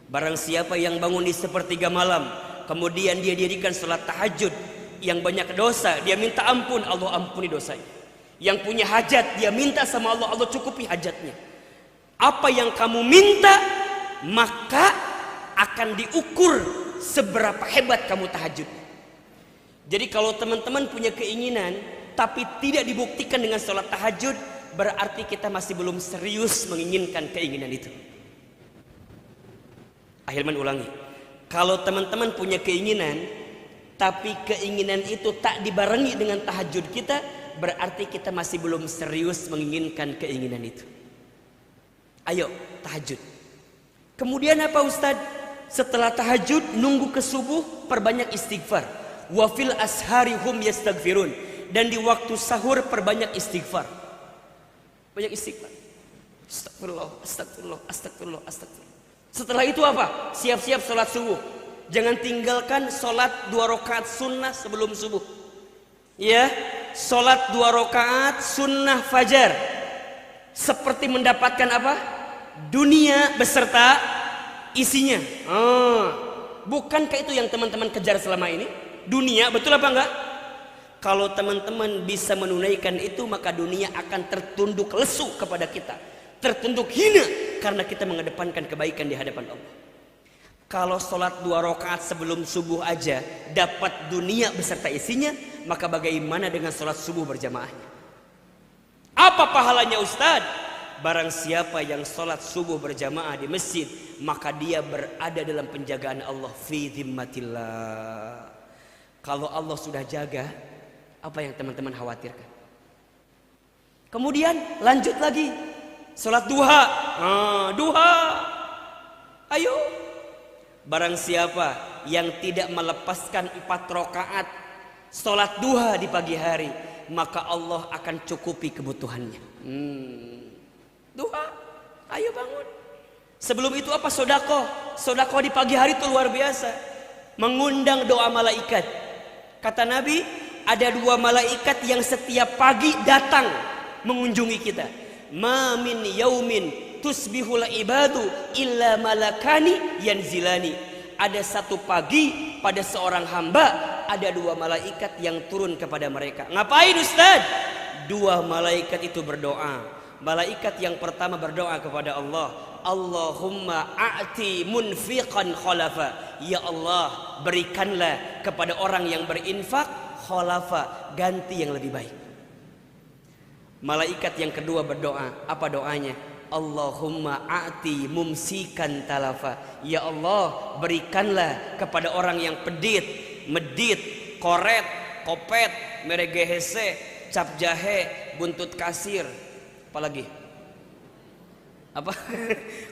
Barang siapa yang bangun di sepertiga malam, kemudian dia dirikan sholat tahajud, yang banyak dosa, dia minta ampun, Allah ampuni dosanya. Yang punya hajat, dia minta sama Allah, Allah cukupi hajatnya. Apa yang kamu minta, maka akan diukur seberapa hebat kamu tahajud. Jadi kalau teman-teman punya keinginan, tapi tidak dibuktikan dengan sholat tahajud, berarti kita masih belum serius menginginkan keinginan itu. Ahilman ulangi. Kalau teman-teman punya keinginan, tapi keinginan itu tak dibarengi dengan tahajud kita, berarti kita masih belum serius menginginkan keinginan itu. Ayo tahajud. Kemudian apa Ustadz? Setelah tahajud nunggu ke subuh, perbanyak istighfar. Wa fil ashari hum yastaghfirun. Dan di waktu sahur perbanyak istighfar. Banyak istighfar. Astagfirullah, astagfirullah, astagfirullah, astagfirullah. Setelah itu apa? Siap-siap sholat subuh. Jangan tinggalkan sholat 2 rakaat sunnah sebelum subuh. Ya, sholat 2 rakaat sunnah fajar. Seperti mendapatkan apa? dunia beserta isinya. Bukankah itu yang teman-teman kejar selama ini? Dunia, betul apa enggak? Kalau teman-teman bisa menunaikan itu, maka dunia akan tertunduk lesu kepada kita, tertunduk hina, karena kita mengedepankan kebaikan di hadapan Allah. Kalau sholat 2 rakaat sebelum subuh aja dapat dunia beserta isinya, maka bagaimana dengan sholat subuh berjamaahnya? Apa pahalanya Ustaz? Barang siapa yang sholat subuh berjamaah di masjid, maka dia berada dalam penjagaan Allah, fi dhimmatillah. Kalau Allah sudah jaga, apa yang teman-teman khawatirkan? Kemudian lanjut lagi, sholat duha. Duha, ayo. Barang siapa yang tidak melepaskan 4 rakaat sholat duha di pagi hari, maka Allah akan cukupi kebutuhannya. Duha, ayo bangun. Sebelum itu apa? Sodako. Sodako di pagi hari itu luar biasa, mengundang doa malaikat. Kata Nabi, ada 2 malaikat yang setiap pagi datang mengunjungi kita. Ma min yaumin tusbihul ibadu illa malakani yanzilani. Ada satu pagi pada seorang hamba, ada 2 malaikat yang turun kepada mereka. Ngapain Ustaz? 2 malaikat itu berdoa. Malaikat yang pertama berdoa kepada Allah, Allahumma a'ti munfiqan khalafa. Ya Allah, berikanlah kepada orang yang berinfak khalafa, ganti yang lebih baik. Malaikat yang kedua berdoa, apa doanya? Allahumma a'ti mumsikan talafa. Ya Allah, berikanlah kepada orang yang pedit, medit, koret, kopet, meregehese, cap jahe, buntut kasir. Apalagi? Apa?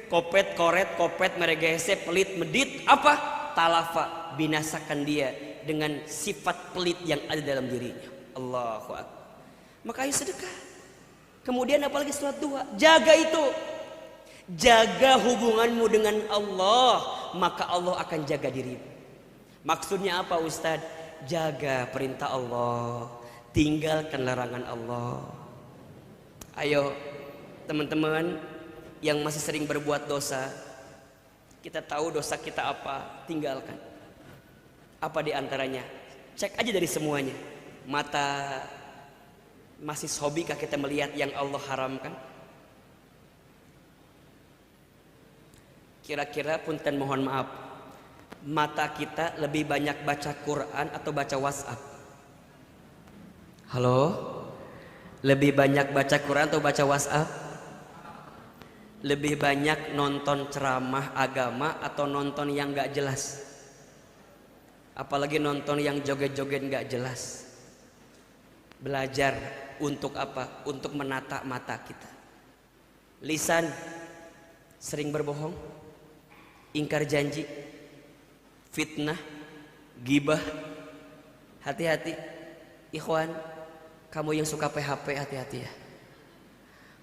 Kopet, koret, kopet, meregehese, pelit, medit, apa? Talafa, binasakan dia dengan sifat pelit yang ada dalam dirinya. Allahu Akbar. Maka ayo sedekah. Kemudian apalagi sholat duha. Jaga itu. Jaga hubunganmu dengan Allah, maka Allah akan jaga dirimu. Maksudnya apa Ustaz? Jaga perintah Allah, tinggalkan larangan Allah. Ayo teman-teman yang masih sering berbuat dosa, kita tahu dosa kita apa, tinggalkan. Apa di antaranya? Cek aja dari semuanya. Mata, masih hobikah kita melihat yang Allah haramkan? Kira-kira punten mohon maaf, mata kita lebih banyak baca Quran atau baca WhatsApp? Halo? Lebih banyak baca Quran atau baca WhatsApp? Lebih banyak nonton ceramah agama atau nonton yang gak jelas? Apalagi nonton yang joget-joget gak jelas. Belajar untuk apa? Untuk menata mata kita. Lisan sering berbohong, ingkar janji, fitnah, gibah. Hati-hati ikhwan, kamu yang suka PHP hati-hati ya.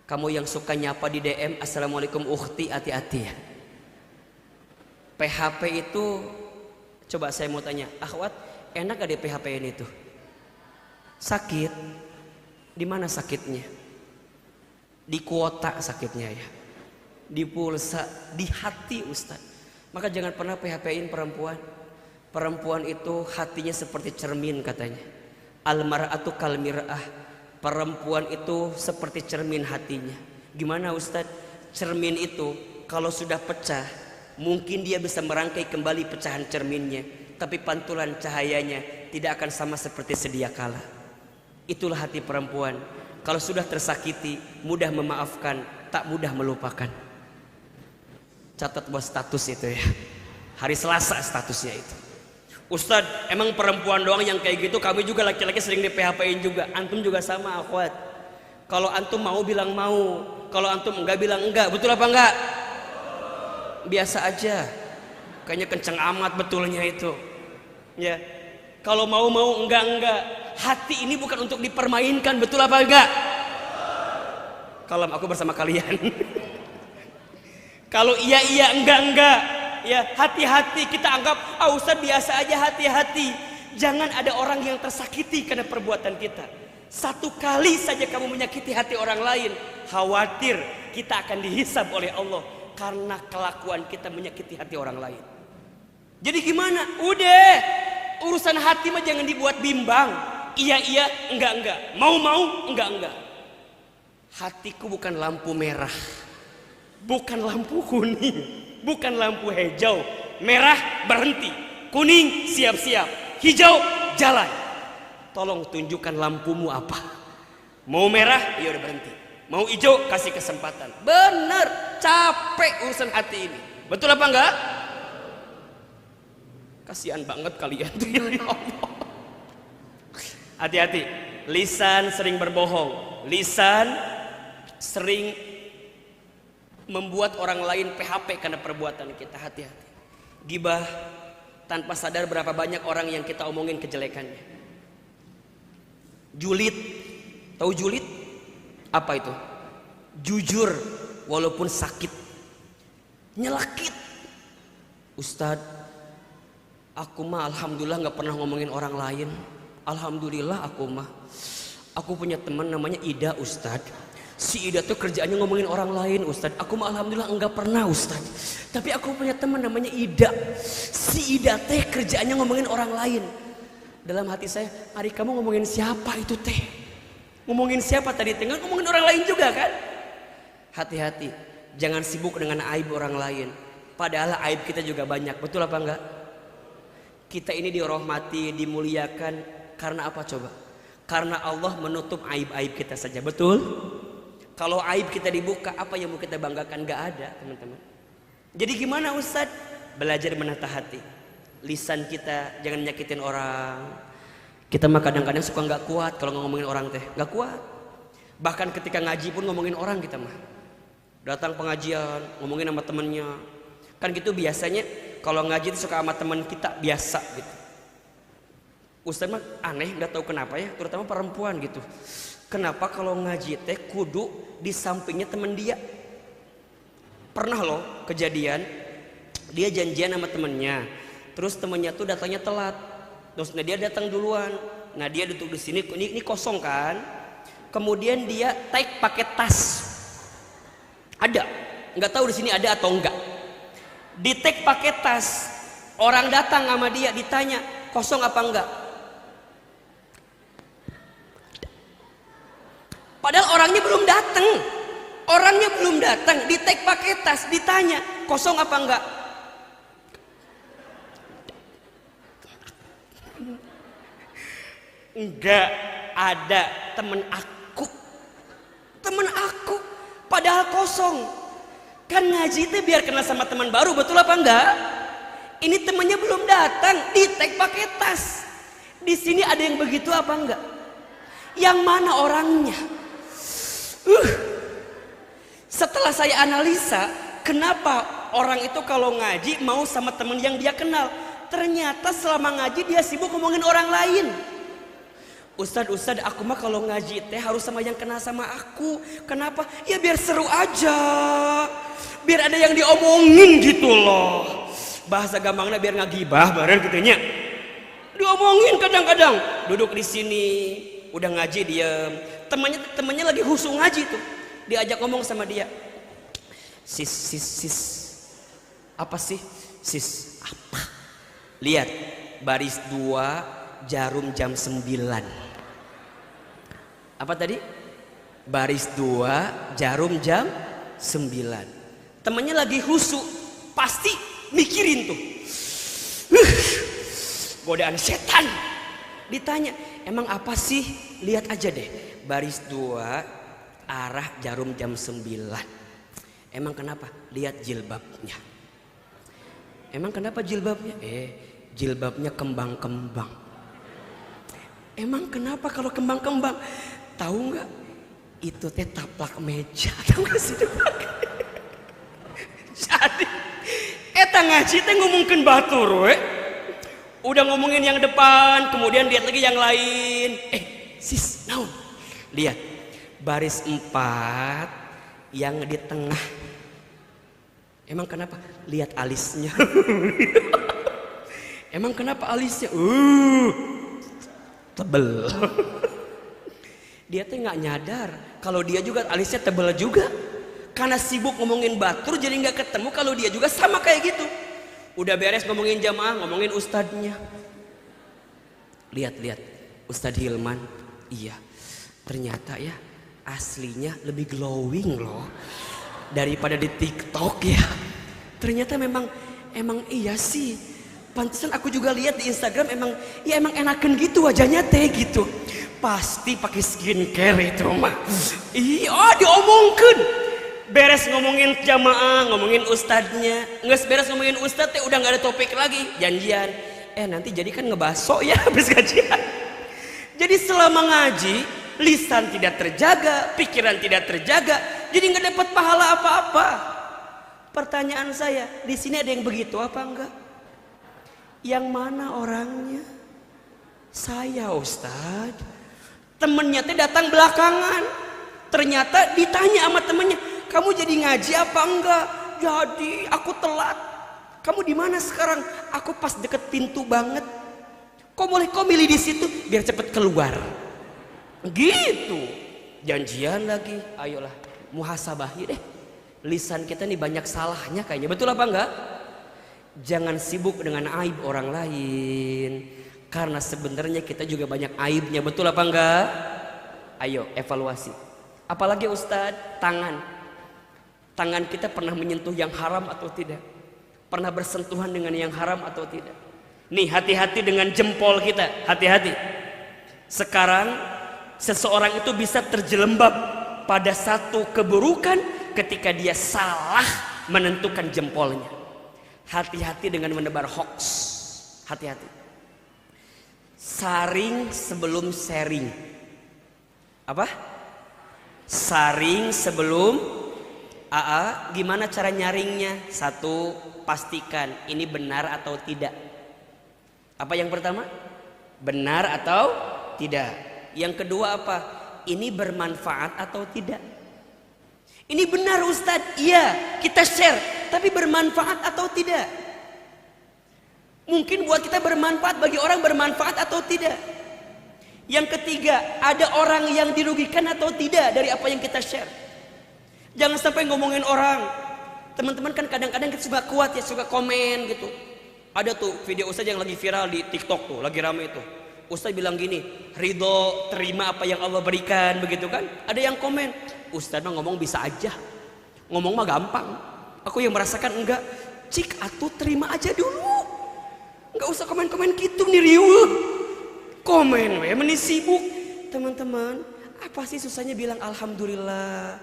Kamu yang suka nyapa di DM assalamualaikum ukhti, hati-hati ya. PHP itu, coba saya mau tanya, akhwat enak gak di PHP ini tuh? Sakit? Di mana sakitnya? Di kuota sakitnya ya, di pulsa, di hati Ustaz. Maka jangan pernah PHP-in perempuan. Perempuan itu hatinya seperti cermin katanya. Al-mar'atu kal mir'ah. Perempuan itu seperti cermin hatinya. Gimana Ustaz? Cermin itu kalau sudah pecah, mungkin dia bisa merangkai kembali pecahan cerminnya, tapi pantulan cahayanya tidak akan sama seperti sedia kala. Itulah hati perempuan. Kalau sudah tersakiti, mudah memaafkan, tak mudah melupakan. Catat buat status itu ya. Hari Selasa statusnya itu. Ustadz, emang perempuan doang yang kayak gitu? Kami juga laki-laki sering di PHP-in juga. Antum juga sama akhwat. Kalau antum mau bilang mau, kalau antum enggak bilang enggak. Betul apa enggak? Biasa aja. Kayaknya kenceng amat betulnya itu. Ya. Kalau mau enggak. Hati ini bukan untuk dipermainkan, betul apa enggak? Kalau aku bersama kalian. Kalau iya enggak. Ya, hati-hati, kita anggap Ustaz biasa aja, hati-hati. Jangan ada orang yang tersakiti karena perbuatan kita. Satu kali saja kamu menyakiti hati orang lain, khawatir kita akan dihisab oleh Allah karena kelakuan kita menyakiti hati orang lain. Jadi gimana? Udah, urusan hati mah jangan dibuat bimbang. Iya, enggak. Mau, enggak. Hatiku bukan lampu merah, bukan lampu kuning, bukan lampu hijau. Merah berhenti, kuning siap-siap, hijau jalan. Tolong tunjukkan lampumu apa. Mau merah, ya udah berhenti. Mau hijau, kasih kesempatan. Bener, capek urusan hati ini. Betul apa enggak? Kasihan banget kalian tuh ya Allah. Hati-hati, lisan sering berbohong, lisan sering membuat orang lain PHP karena perbuatan kita. Hati-hati. Gibah, tanpa sadar berapa banyak orang yang kita omongin kejelekannya. Julid, tahu julid? Apa itu? Jujur walaupun sakit. Nyelakit. Ustadz, aku mah alhamdulillah gak pernah ngomongin orang lain. Alhamdulillah aku punya teman namanya Ida Ustadz. Si Ida tuh kerjaannya ngomongin orang lain Ustadz. Aku mah alhamdulillah enggak pernah Ustadz. Tapi aku punya teman namanya Ida. Si Ida teh kerjaannya ngomongin orang lain. Dalam hati saya, hari kamu ngomongin siapa itu teh? Ngomongin siapa tadi? Tinggal ngomongin orang lain juga kan? Hati-hati, jangan sibuk dengan aib orang lain. Padahal aib kita juga banyak. Betul apa enggak? Kita ini dirahmati, dimuliakan karena apa coba? Karena Allah menutup aib-aib kita saja. Betul? Kalau aib kita dibuka, apa yang mau kita banggakan? Gak ada, teman-teman. Jadi gimana Ustadz? Belajar menata hati. Lisan kita jangan nyakitin orang. Kita mah kadang-kadang suka gak kuat kalau ngomongin orang teh. Gak kuat. Bahkan ketika ngaji pun ngomongin orang kita mah. Datang pengajian, ngomongin sama temennya. Kan gitu biasanya kalau ngaji itu suka sama teman kita biasa gitu. Ustadz mah aneh, gak tahu kenapa ya, terutama perempuan gitu. Kenapa kalau ngaji teh kudu di sampingnya temen dia? Pernah loh kejadian, dia janjian sama temennya, terus temennya tuh datangnya telat, terus dia datang duluan, nah dia duduk di sini, ini kosong kan, kemudian dia take pakai tas, ada, nggak tahu di sini ada atau enggak, di take pakai tas, orang datang sama dia ditanya kosong apa enggak? Padahal orangnya belum datang, di tag pakai tas, ditanya kosong apa enggak? Enggak ada temen aku, padahal kosong. Kan ngaji itu biar kenal sama teman baru, betul apa enggak? Ini temennya belum datang, di tag pakai tas. Di sini ada yang begitu apa enggak? Yang mana orangnya? Setelah saya analisa, kenapa orang itu kalau ngaji mau sama teman yang dia kenal? Ternyata selama ngaji dia sibuk ngomongin orang lain. Ustadz, aku mah kalau ngaji teh harus sama yang kenal sama aku. Kenapa? Ya biar seru aja, biar ada yang diomongin gitu loh. Bahasa gampangnya biar ngagibah bareng gitunya. Diomongin kadang-kadang. Duduk di sini, udah ngaji diem. Temannya lagi husu ngaji tuh, diajak ngomong sama dia. Sis, apa sih? Sis, apa? Lihat, baris 2, jarum jam 9. Apa tadi? Baris 2, jarum jam 9. Temannya lagi husu, pasti mikirin tuh. Godaan setan. Ditanya, emang apa sih? Lihat aja deh. Baris 2 arah jarum jam 9. Emang kenapa? Lihat jilbabnya. Emang kenapa jilbabnya? Jilbabnya kembang-kembang. Emang kenapa kalau kembang-kembang? Tahu nggak? Itu teh taplak meja. Tahu nggak sih? Jadi, eta ngaji teh ngomongin batur, udah ngomongin yang depan, kemudian lihat lagi yang lain. Sis, naon? Lihat, baris 4 yang di tengah. Emang kenapa? Lihat alisnya. Emang kenapa alisnya? Tebel. Dia tuh nggak nyadar kalau dia juga alisnya tebel juga. Karena sibuk ngomongin batur jadi nggak ketemu kalau dia juga sama kayak gitu. Udah beres ngomongin jamaah, ngomongin ustadznya. Lihat Ustadz Hilman, iya ternyata ya aslinya lebih glowing loh daripada di TikTok ya. Ternyata memang iya sih. Pantesan aku juga lihat di Instagram emang enakan gitu wajahnya teh gitu. Pasti pakai skincare itu mah. Iya diomongkan. Beres ngomongin jamaah, ngomongin ustadznya, nggak beres ngomongin ustadz teh udah nggak ada topik lagi, janjian. Nanti jadi kan ngebaso ya habis kajian. Jadi selama ngaji, lisan tidak terjaga, pikiran tidak terjaga, jadi nggak dapat pahala apa-apa. Pertanyaan saya, di sini ada yang begitu apa enggak? Yang mana orangnya? Saya Ustadz. Temennya teh datang belakangan. Ternyata ditanya sama temennya, kamu jadi ngaji apa enggak? Jadi aku telat. Kamu di mana sekarang? Aku pas deket pintu banget. Kok milih di situ biar cepet keluar. Gitu. Janjian lagi. Ayolah, muhasabahi deh. Lisan kita nih banyak salahnya kayaknya. Betul apa enggak? Jangan sibuk dengan aib orang lain. Karena sebenarnya kita juga banyak aibnya. Betul apa enggak? Ayo evaluasi. Apalagi Ustadz, tangan kita pernah menyentuh yang haram atau tidak? Pernah bersentuhan dengan yang haram atau tidak? Nih hati-hati dengan jempol kita. Hati-hati. Sekarang seseorang itu bisa terjelembab pada satu keburukan ketika dia salah menentukan jempolnya. Hati-hati dengan menebar hoax. Hati-hati. Saring sebelum sharing. Apa? Saring sebelum gimana cara nyaringnya? Satu, pastikan ini benar atau tidak. Apa yang pertama? Benar atau tidak. Yang kedua apa? Ini bermanfaat atau tidak. Ini benar Ustadz, iya kita share, tapi bermanfaat atau tidak? Mungkin buat kita bermanfaat, bagi orang bermanfaat atau tidak? Yang ketiga, ada orang yang dirugikan atau tidak dari apa yang kita share? Jangan sampai ngomongin orang. Teman-teman kan kadang-kadang kita suka kuat ya, suka komen gitu. Ada tuh video Ustadz yang lagi viral di TikTok tuh, lagi rame itu. Ustadz bilang gini, ridho, terima apa yang Allah berikan, begitu kan? Ada yang komen, Ustadz mah ngomong bisa aja, ngomong mah gampang. Aku yang merasakan enggak, cik atuh terima aja dulu, enggak usah komen-komen gitu nih riuh. Komen we meni sibuk. Teman-teman, apa sih susahnya bilang alhamdulillah,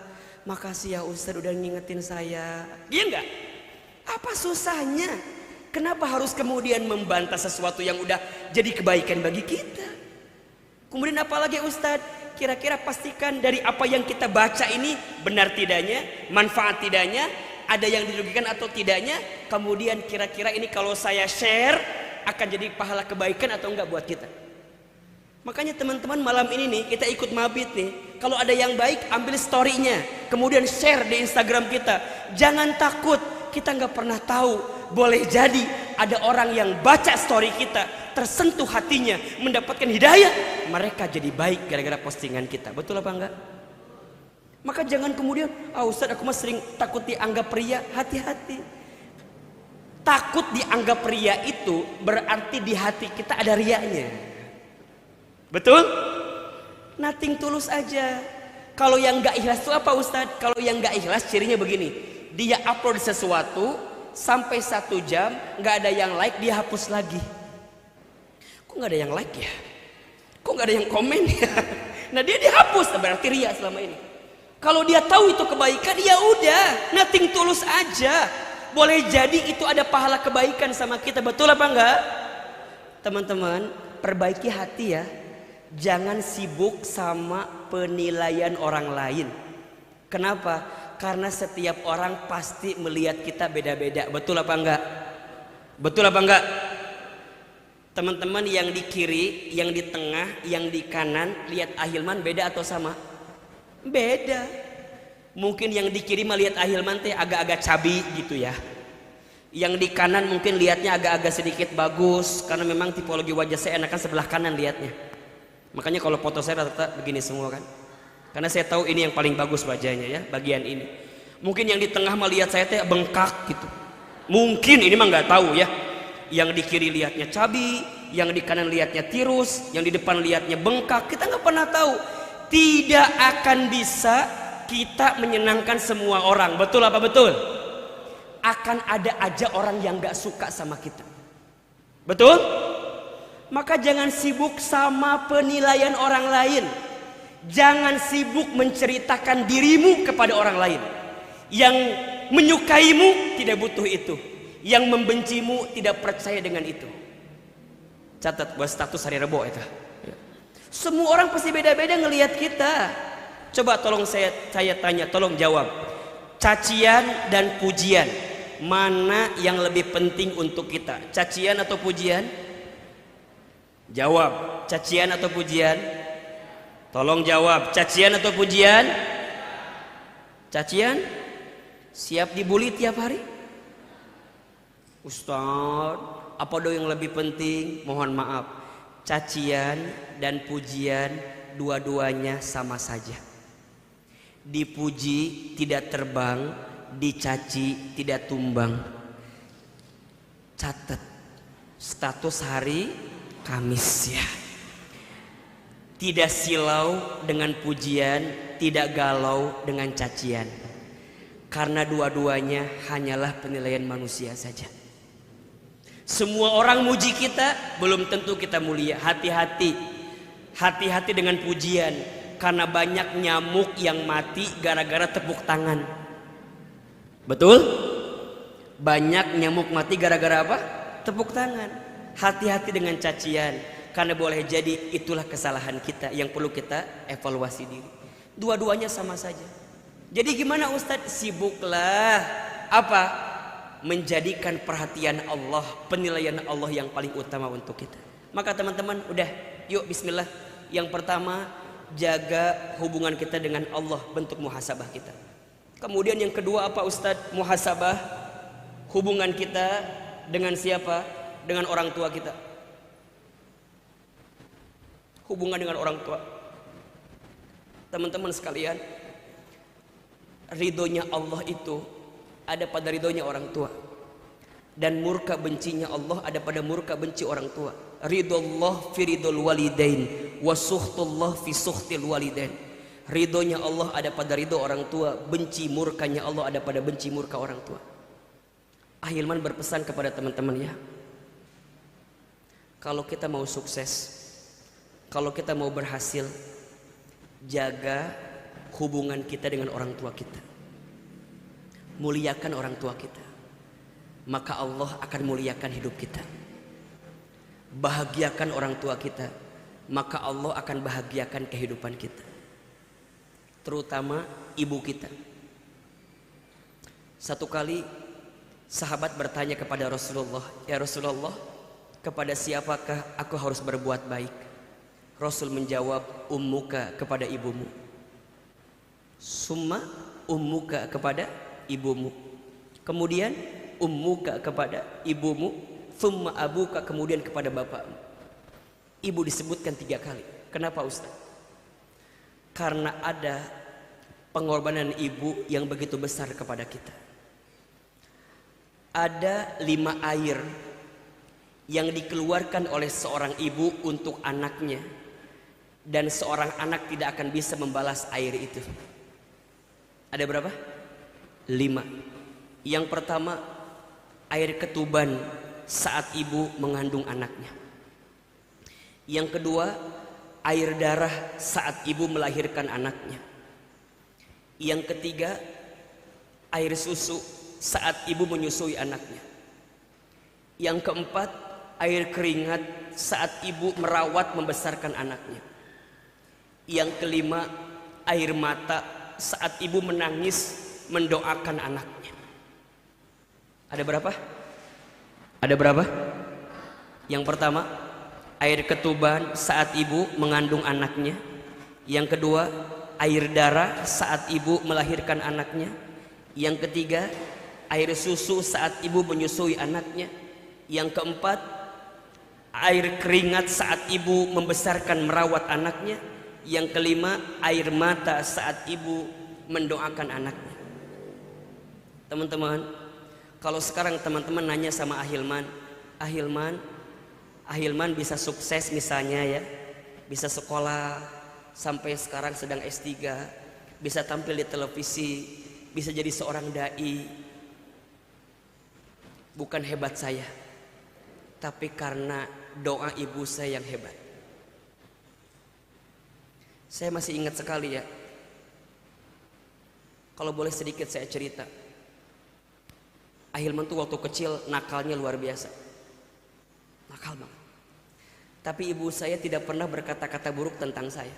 makasih ya Ustadz udah ngingetin saya. Iya enggak? Apa susahnya? Kenapa harus kemudian membantah sesuatu yang udah jadi kebaikan bagi kita? Kemudian apalagi Ustadz, kira-kira pastikan dari apa yang kita baca ini benar tidaknya, manfaat tidaknya, ada yang dirugikan atau tidaknya. Kemudian kira-kira ini kalau saya share akan jadi pahala kebaikan atau enggak buat kita. Makanya teman-teman malam ini nih kita ikut mabit nih. Kalau ada yang baik ambil story-nya, kemudian share di Instagram kita. Jangan takut, kita nggak pernah tahu. Boleh jadi ada orang yang baca story kita, tersentuh hatinya, mendapatkan hidayah, mereka jadi baik gara-gara postingan kita. Betul apa enggak? Maka jangan kemudian, Ustadz aku mah sering takut dianggap pria. Hati-hati. Takut dianggap pria itu berarti di hati kita ada riaknya. Betul? Nothing tulus aja. Kalau yang gak ikhlas itu apa Ustadz? Kalau yang gak ikhlas cirinya begini, dia upload sesuatu sampai 1 jam gak ada yang like, dia hapus lagi. Kok gak ada yang like ya? Kok gak ada yang komen ya? Nah dia dihapus, berarti ria selama ini. Kalau dia tahu itu kebaikan, ya udah, nothing tulus aja. Boleh jadi itu ada pahala kebaikan sama kita. Betul apa enggak? Teman-teman, perbaiki hati ya. Jangan sibuk sama penilaian orang lain. Kenapa? Karena setiap orang pasti melihat kita beda-beda. Betul apa enggak? Betul apa enggak? Teman-teman yang di kiri, yang di tengah, yang di kanan, lihat Ahilman beda atau sama? Beda. Mungkin yang di kiri mah lihat Ahilman teh agak-agak cabi gitu ya. Yang di kanan mungkin lihatnya agak-agak sedikit bagus, karena memang tipologi wajah saya enakan sebelah kanan lihatnya. Makanya kalau foto saya rata-rata begini semua kan. Karena saya tahu ini yang paling bagus wajahnya ya, bagian ini. Mungkin yang di tengah mah lihat saya teh bengkak gitu. Mungkin ini mah nggak tahu ya. Yang di kiri lihatnya cabi, yang di kanan lihatnya tirus, yang di depan lihatnya bengkak. Kita nggak pernah tahu. Tidak akan bisa kita menyenangkan semua orang. Betul apa betul? Akan ada aja orang yang nggak suka sama kita. Betul? Maka jangan sibuk sama penilaian orang lain. Jangan sibuk menceritakan dirimu kepada orang lain. Yang menyukaimu tidak butuh itu. Yang membencimu tidak percaya dengan itu. Catat buat status hari Rebo itu. Semua orang pasti beda-beda ngelihat kita. Coba tolong saya tanya, tolong jawab. Cacian dan pujian, mana yang lebih penting untuk kita? Cacian atau pujian? Jawab, cacian atau pujian? Tolong jawab, cacian atau pujian? Cacian? Siap dibully tiap hari? Ustaz, apa dong yang lebih penting? Mohon maaf, cacian dan pujian dua-duanya sama saja. Dipuji tidak terbang, dicaci tidak tumbang. Catat status hari Kamis ya. Tidak silau dengan pujian, tidak galau dengan cacian. Karena dua-duanya hanyalah penilaian manusia saja. Semua orang muji kita, belum tentu kita mulia. Hati-hati. Hati-hati dengan pujian. Karena banyak nyamuk yang mati gara-gara tepuk tangan. Betul? Banyak nyamuk mati gara-gara apa? Tepuk tangan. Hati-hati dengan cacian. Karena boleh jadi itulah kesalahan kita yang perlu kita evaluasi diri. Dua-duanya sama saja. Jadi gimana Ustadz? Sibuklah apa? Menjadikan perhatian Allah, penilaian Allah yang paling utama untuk kita. Maka teman-teman udah yuk bismillah. Yang pertama, jaga hubungan kita dengan Allah, bentuk muhasabah kita. Kemudian yang kedua apa Ustadz? Muhasabah hubungan kita dengan siapa? Dengan orang tua kita. Hubungan dengan orang tua. Teman-teman sekalian, ridhonya Allah itu ada pada ridhonya orang tua, dan murka bencinya Allah ada pada murka benci orang tua. Ridullah fi ridul walidain wa sukhtullah fi sukhtil walidain. Ridhonya Allah ada pada ridho orang tua, benci murkanya Allah ada pada benci murka orang tua. Ahilman berpesan kepada teman-teman ya, kalau kita mau sukses, kalau kita mau berhasil, jaga hubungan kita dengan orang tua kita. Muliakan orang tua kita, maka Allah akan muliakan hidup kita. Bahagiakan orang tua kita, maka Allah akan bahagiakan kehidupan kita. Terutama ibu kita. Satu kali sahabat bertanya kepada Rasulullah, "Ya Rasulullah, kepada siapakah aku harus berbuat baik?" Rasul menjawab, "Ummuka, kepada ibumu. Summa ummuka, kepada ibumu. Kemudian ummuka, kepada ibumu. Summa abuka, kemudian kepada bapakmu." Ibu disebutkan 3 kali. Kenapa Ustaz? Karena ada pengorbanan ibu yang begitu besar kepada kita. Ada 5 air yang dikeluarkan oleh seorang ibu untuk anaknya, dan seorang anak tidak akan bisa membalas air itu. Ada berapa? 5. Yang pertama, air ketuban saat ibu mengandung anaknya. Yang kedua, air darah saat ibu melahirkan anaknya. Yang ketiga, air susu saat ibu menyusui anaknya. Yang keempat, air keringat saat ibu merawat membesarkan anaknya. Yang kelima, air mata saat ibu menangis mendoakan anaknya. Ada berapa? Ada berapa? Yang pertama, air ketuban saat ibu mengandung anaknya. Yang kedua, air darah saat ibu melahirkan anaknya. Yang ketiga, air susu saat ibu menyusui anaknya. Yang keempat, air keringat saat ibu membesarkan merawat anaknya. Yang kelima, air mata saat ibu mendoakan anaknya. Teman-teman, kalau sekarang teman-teman nanya sama Ahilman, Ahilman bisa sukses misalnya ya, bisa sekolah sampai sekarang sedang S3, bisa tampil di televisi, bisa jadi seorang dai. Bukan hebat saya, tapi karena doa ibu saya yang hebat. Saya masih ingat sekali ya, kalau boleh sedikit saya cerita. Ahilman tuh waktu kecil nakalnya luar biasa, nakal banget. Tapi ibu saya tidak pernah berkata-kata buruk tentang saya.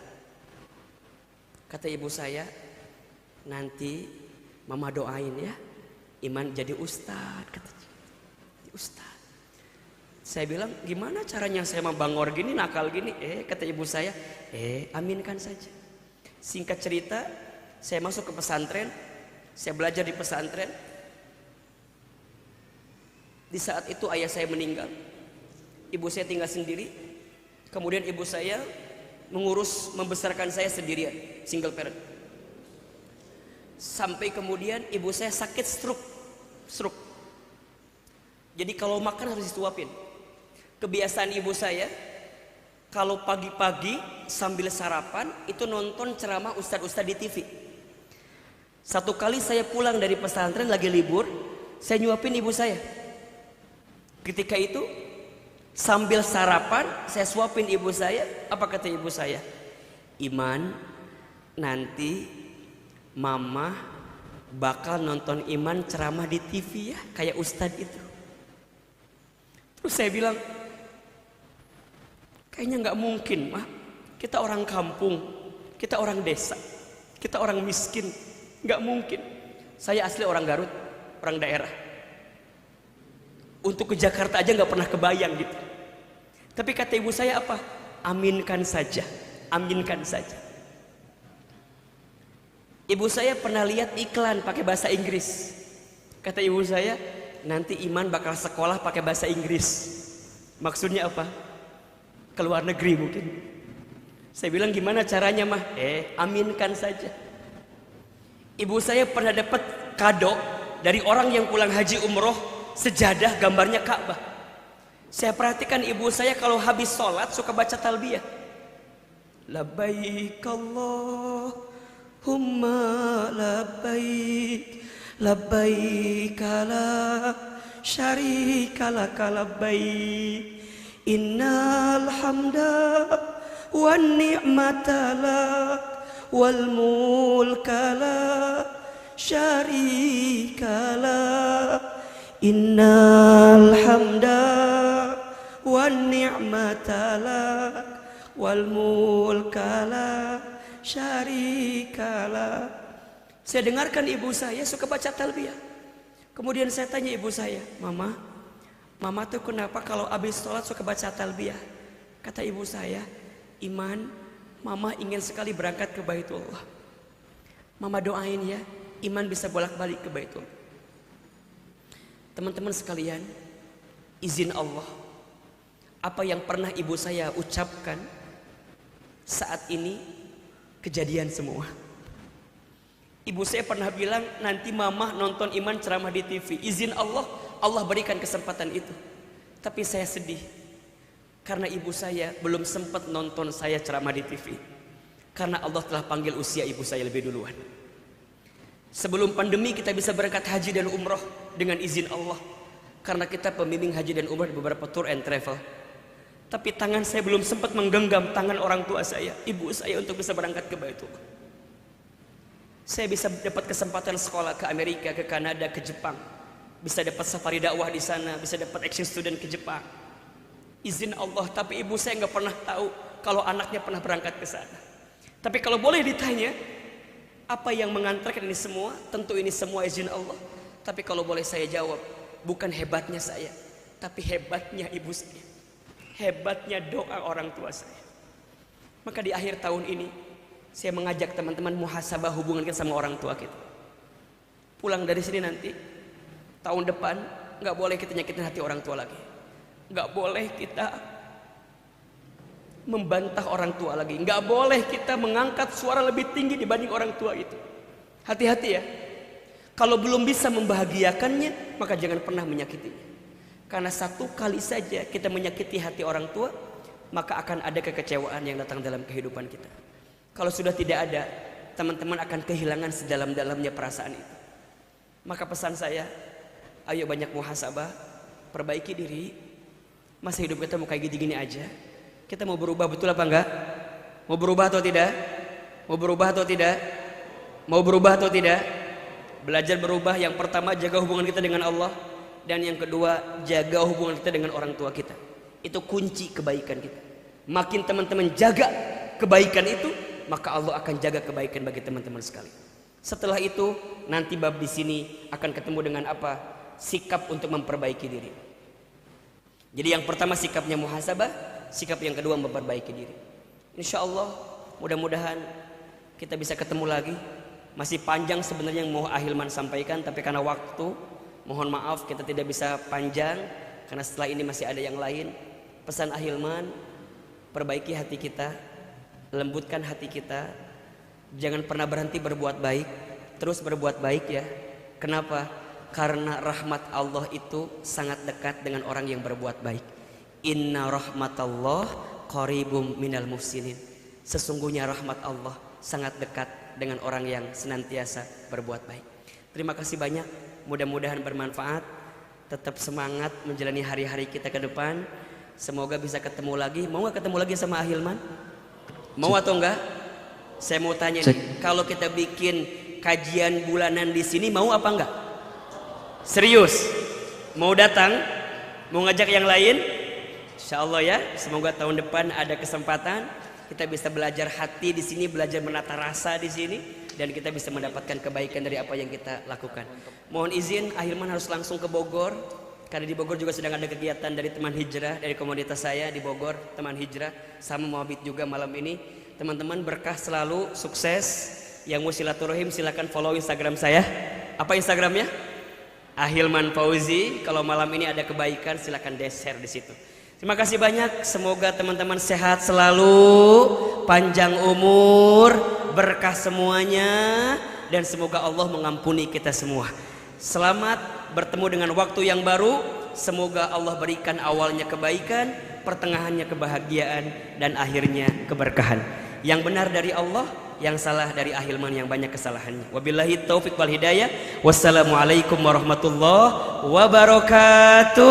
Kata ibu saya, nanti mama doain ya, Iman jadi ustadz, katanya. Ustadz. Saya bilang, gimana caranya saya mau bangor gini, nakal gini? Kata ibu saya, aminkan saja. Singkat cerita, saya masuk ke pesantren, saya belajar di pesantren. Di saat itu ayah saya meninggal, ibu saya tinggal sendiri. Kemudian ibu saya mengurus membesarkan saya sendirian, single parent. Sampai kemudian ibu saya sakit stroke. Jadi kalau makan harus disuapin. Kebiasaan ibu saya, kalau pagi-pagi sambil sarapan itu nonton ceramah ustadz-ustadz di TV. Satu kali saya pulang dari pesantren lagi libur, saya nyuapin ibu saya. Ketika itu sambil sarapan saya suapin ibu saya. Apa kata ibu saya? Iman, nanti mama bakal nonton Iman ceramah di TV ya, kayak ustadz itu. Terus saya bilang, kayaknya nggak mungkin mah, kita orang kampung, kita orang desa, kita orang miskin, nggak mungkin. Saya asli orang Garut, orang daerah. Untuk ke Jakarta aja nggak pernah kebayang gitu. Tapi kata ibu saya apa? Aminkan saja, aminkan saja. Ibu saya pernah lihat iklan pakai bahasa Inggris. Kata ibu saya, nanti Iman bakal sekolah pakai bahasa Inggris. Maksudnya apa? Ke luar negeri mungkin. Saya bilang, gimana caranya mah? Aminkan saja. Ibu saya pernah dapat kado dari orang yang pulang haji umroh, sejadah gambarnya Ka'bah. Saya perhatikan ibu saya kalau habis sholat suka baca talbiyah. Labbaik Allahumma labbaik, labbaik la syarika laka labbaik, innal hamda wan ni'mata lak wal mulka la syarika lak, innal hamda wan ni'mata lak wal mulka la syarika lak. Saya dengarkan ibu saya suka baca talbiyah. Kemudian saya tanya ibu saya, Mama tuh kenapa kalau habis sholat suka baca talbiyah? Kata ibu saya, Iman, Mama ingin sekali berangkat ke Baitullah. Mama doain ya, Iman bisa bolak-balik ke Baitullah. Teman-teman sekalian, izin Allah, apa yang pernah ibu saya ucapkan saat ini kejadian semua. Ibu saya pernah bilang, nanti mama nonton Iman ceramah di TV. Izin Allah, Allah berikan kesempatan itu. Tapi saya sedih karena ibu saya belum sempat nonton saya ceramah di TV, karena Allah telah panggil usia ibu saya lebih duluan. Sebelum pandemi kita bisa berangkat haji dan umroh dengan izin Allah, karena kita pembimbing haji dan umroh di beberapa tour and travel. Tapi tangan saya belum sempat menggenggam tangan orang tua saya, ibu saya, untuk bisa berangkat ke Baitullah. Saya bisa dapat kesempatan sekolah ke Amerika, ke Kanada, ke Jepang, bisa dapat safari dakwah di sana, bisa dapat exchange student ke Jepang. Izin Allah, tapi ibu saya nggak pernah tahu kalau anaknya pernah berangkat ke sana. Tapi kalau boleh ditanya, apa yang mengantarkan ini semua? Tentu ini semua izin Allah. Tapi kalau boleh saya jawab, bukan hebatnya saya, tapi hebatnya ibu saya, hebatnya doa orang tua saya. Maka di akhir tahun ini saya mengajak teman-teman muhasabah hubungan kita sama orang tua kita. Pulang dari sini nanti, tahun depan nggak boleh kita nyakitin hati orang tua lagi, nggak boleh kita membantah orang tua lagi, nggak boleh kita mengangkat suara lebih tinggi dibanding orang tua itu. Hati-hati ya. Kalau belum bisa membahagiakannya, maka jangan pernah menyakitinya. Karena satu kali saja kita menyakiti hati orang tua, maka akan ada kekecewaan yang datang dalam kehidupan kita. Kalau sudah tidak ada, teman-teman akan kehilangan sedalam-dalamnya perasaan itu. Maka pesan saya, ayo banyak muhasabah, perbaiki diri. Masa hidup kita mau kayak gini-gini aja? Kita mau berubah, betul apa enggak? Mau berubah atau tidak? Mau berubah atau tidak? Mau berubah atau tidak? Belajar berubah. Yang pertama, jaga hubungan kita dengan Allah. Dan yang kedua, jaga hubungan kita dengan orang tua kita. Itu kunci kebaikan kita. Makin teman-teman jaga kebaikan itu, maka Allah akan jaga kebaikan bagi teman-teman sekali. Setelah itu, nanti bab di sini akan ketemu dengan apa? Sikap untuk memperbaiki diri. Jadi yang pertama sikapnya muhasabah, sikap yang kedua memperbaiki diri. Insya Allah, mudah-mudahan kita bisa ketemu lagi. Masih panjang sebenarnya yang mau Ahilman sampaikan, tapi karena waktu, mohon maaf kita tidak bisa panjang. Karena setelah ini masih ada yang lain. Pesan Ahilman, perbaiki hati kita, lembutkan hati kita. Jangan pernah berhenti berbuat baik, terus berbuat baik ya. Kenapa? Karena rahmat Allah itu sangat dekat dengan orang yang berbuat baik. Inna rahmatallah qaribum minal muhsinin. Sesungguhnya rahmat Allah sangat dekat dengan orang yang senantiasa berbuat baik. Terima kasih banyak, mudah-mudahan bermanfaat. Tetap semangat menjalani hari-hari kita ke depan. Semoga bisa ketemu lagi. Mau gak ketemu lagi sama Ahilman? Mau atau enggak? Saya mau tanya nih, kalau kita bikin kajian bulanan di sini, mau apa enggak? Serius? Mau datang? Mau ngajak yang lain? Insya Allah ya, semoga tahun depan ada kesempatan kita bisa belajar hati di sini, belajar menata rasa di sini, dan kita bisa mendapatkan kebaikan dari apa yang kita lakukan. Mohon izin, Ahilman harus langsung ke Bogor, karena di Bogor juga sedang ada kegiatan dari teman hijrah, dari komunitas saya di Bogor, teman hijrah, sama Muhabit juga malam ini. Teman-teman berkah selalu, sukses. Yang mau silaturahim silakan follow Instagram saya. Apa Instagramnya? Ahilman Fauzi. Kalau malam ini ada kebaikan silakan share di situ. Terima kasih banyak. Semoga teman-teman sehat selalu, panjang umur, berkah semuanya, dan semoga Allah mengampuni kita semua. Selamat bertemu dengan waktu yang baru. Semoga Allah berikan awalnya kebaikan, pertengahannya kebahagiaan, dan akhirnya keberkahan. Yang benar dari Allah, yang salah dari Ahilman yang banyak kesalahannya. Wabillahi taufiq wal hidayah. Wassalamualaikum warahmatullahi wabarakatuh.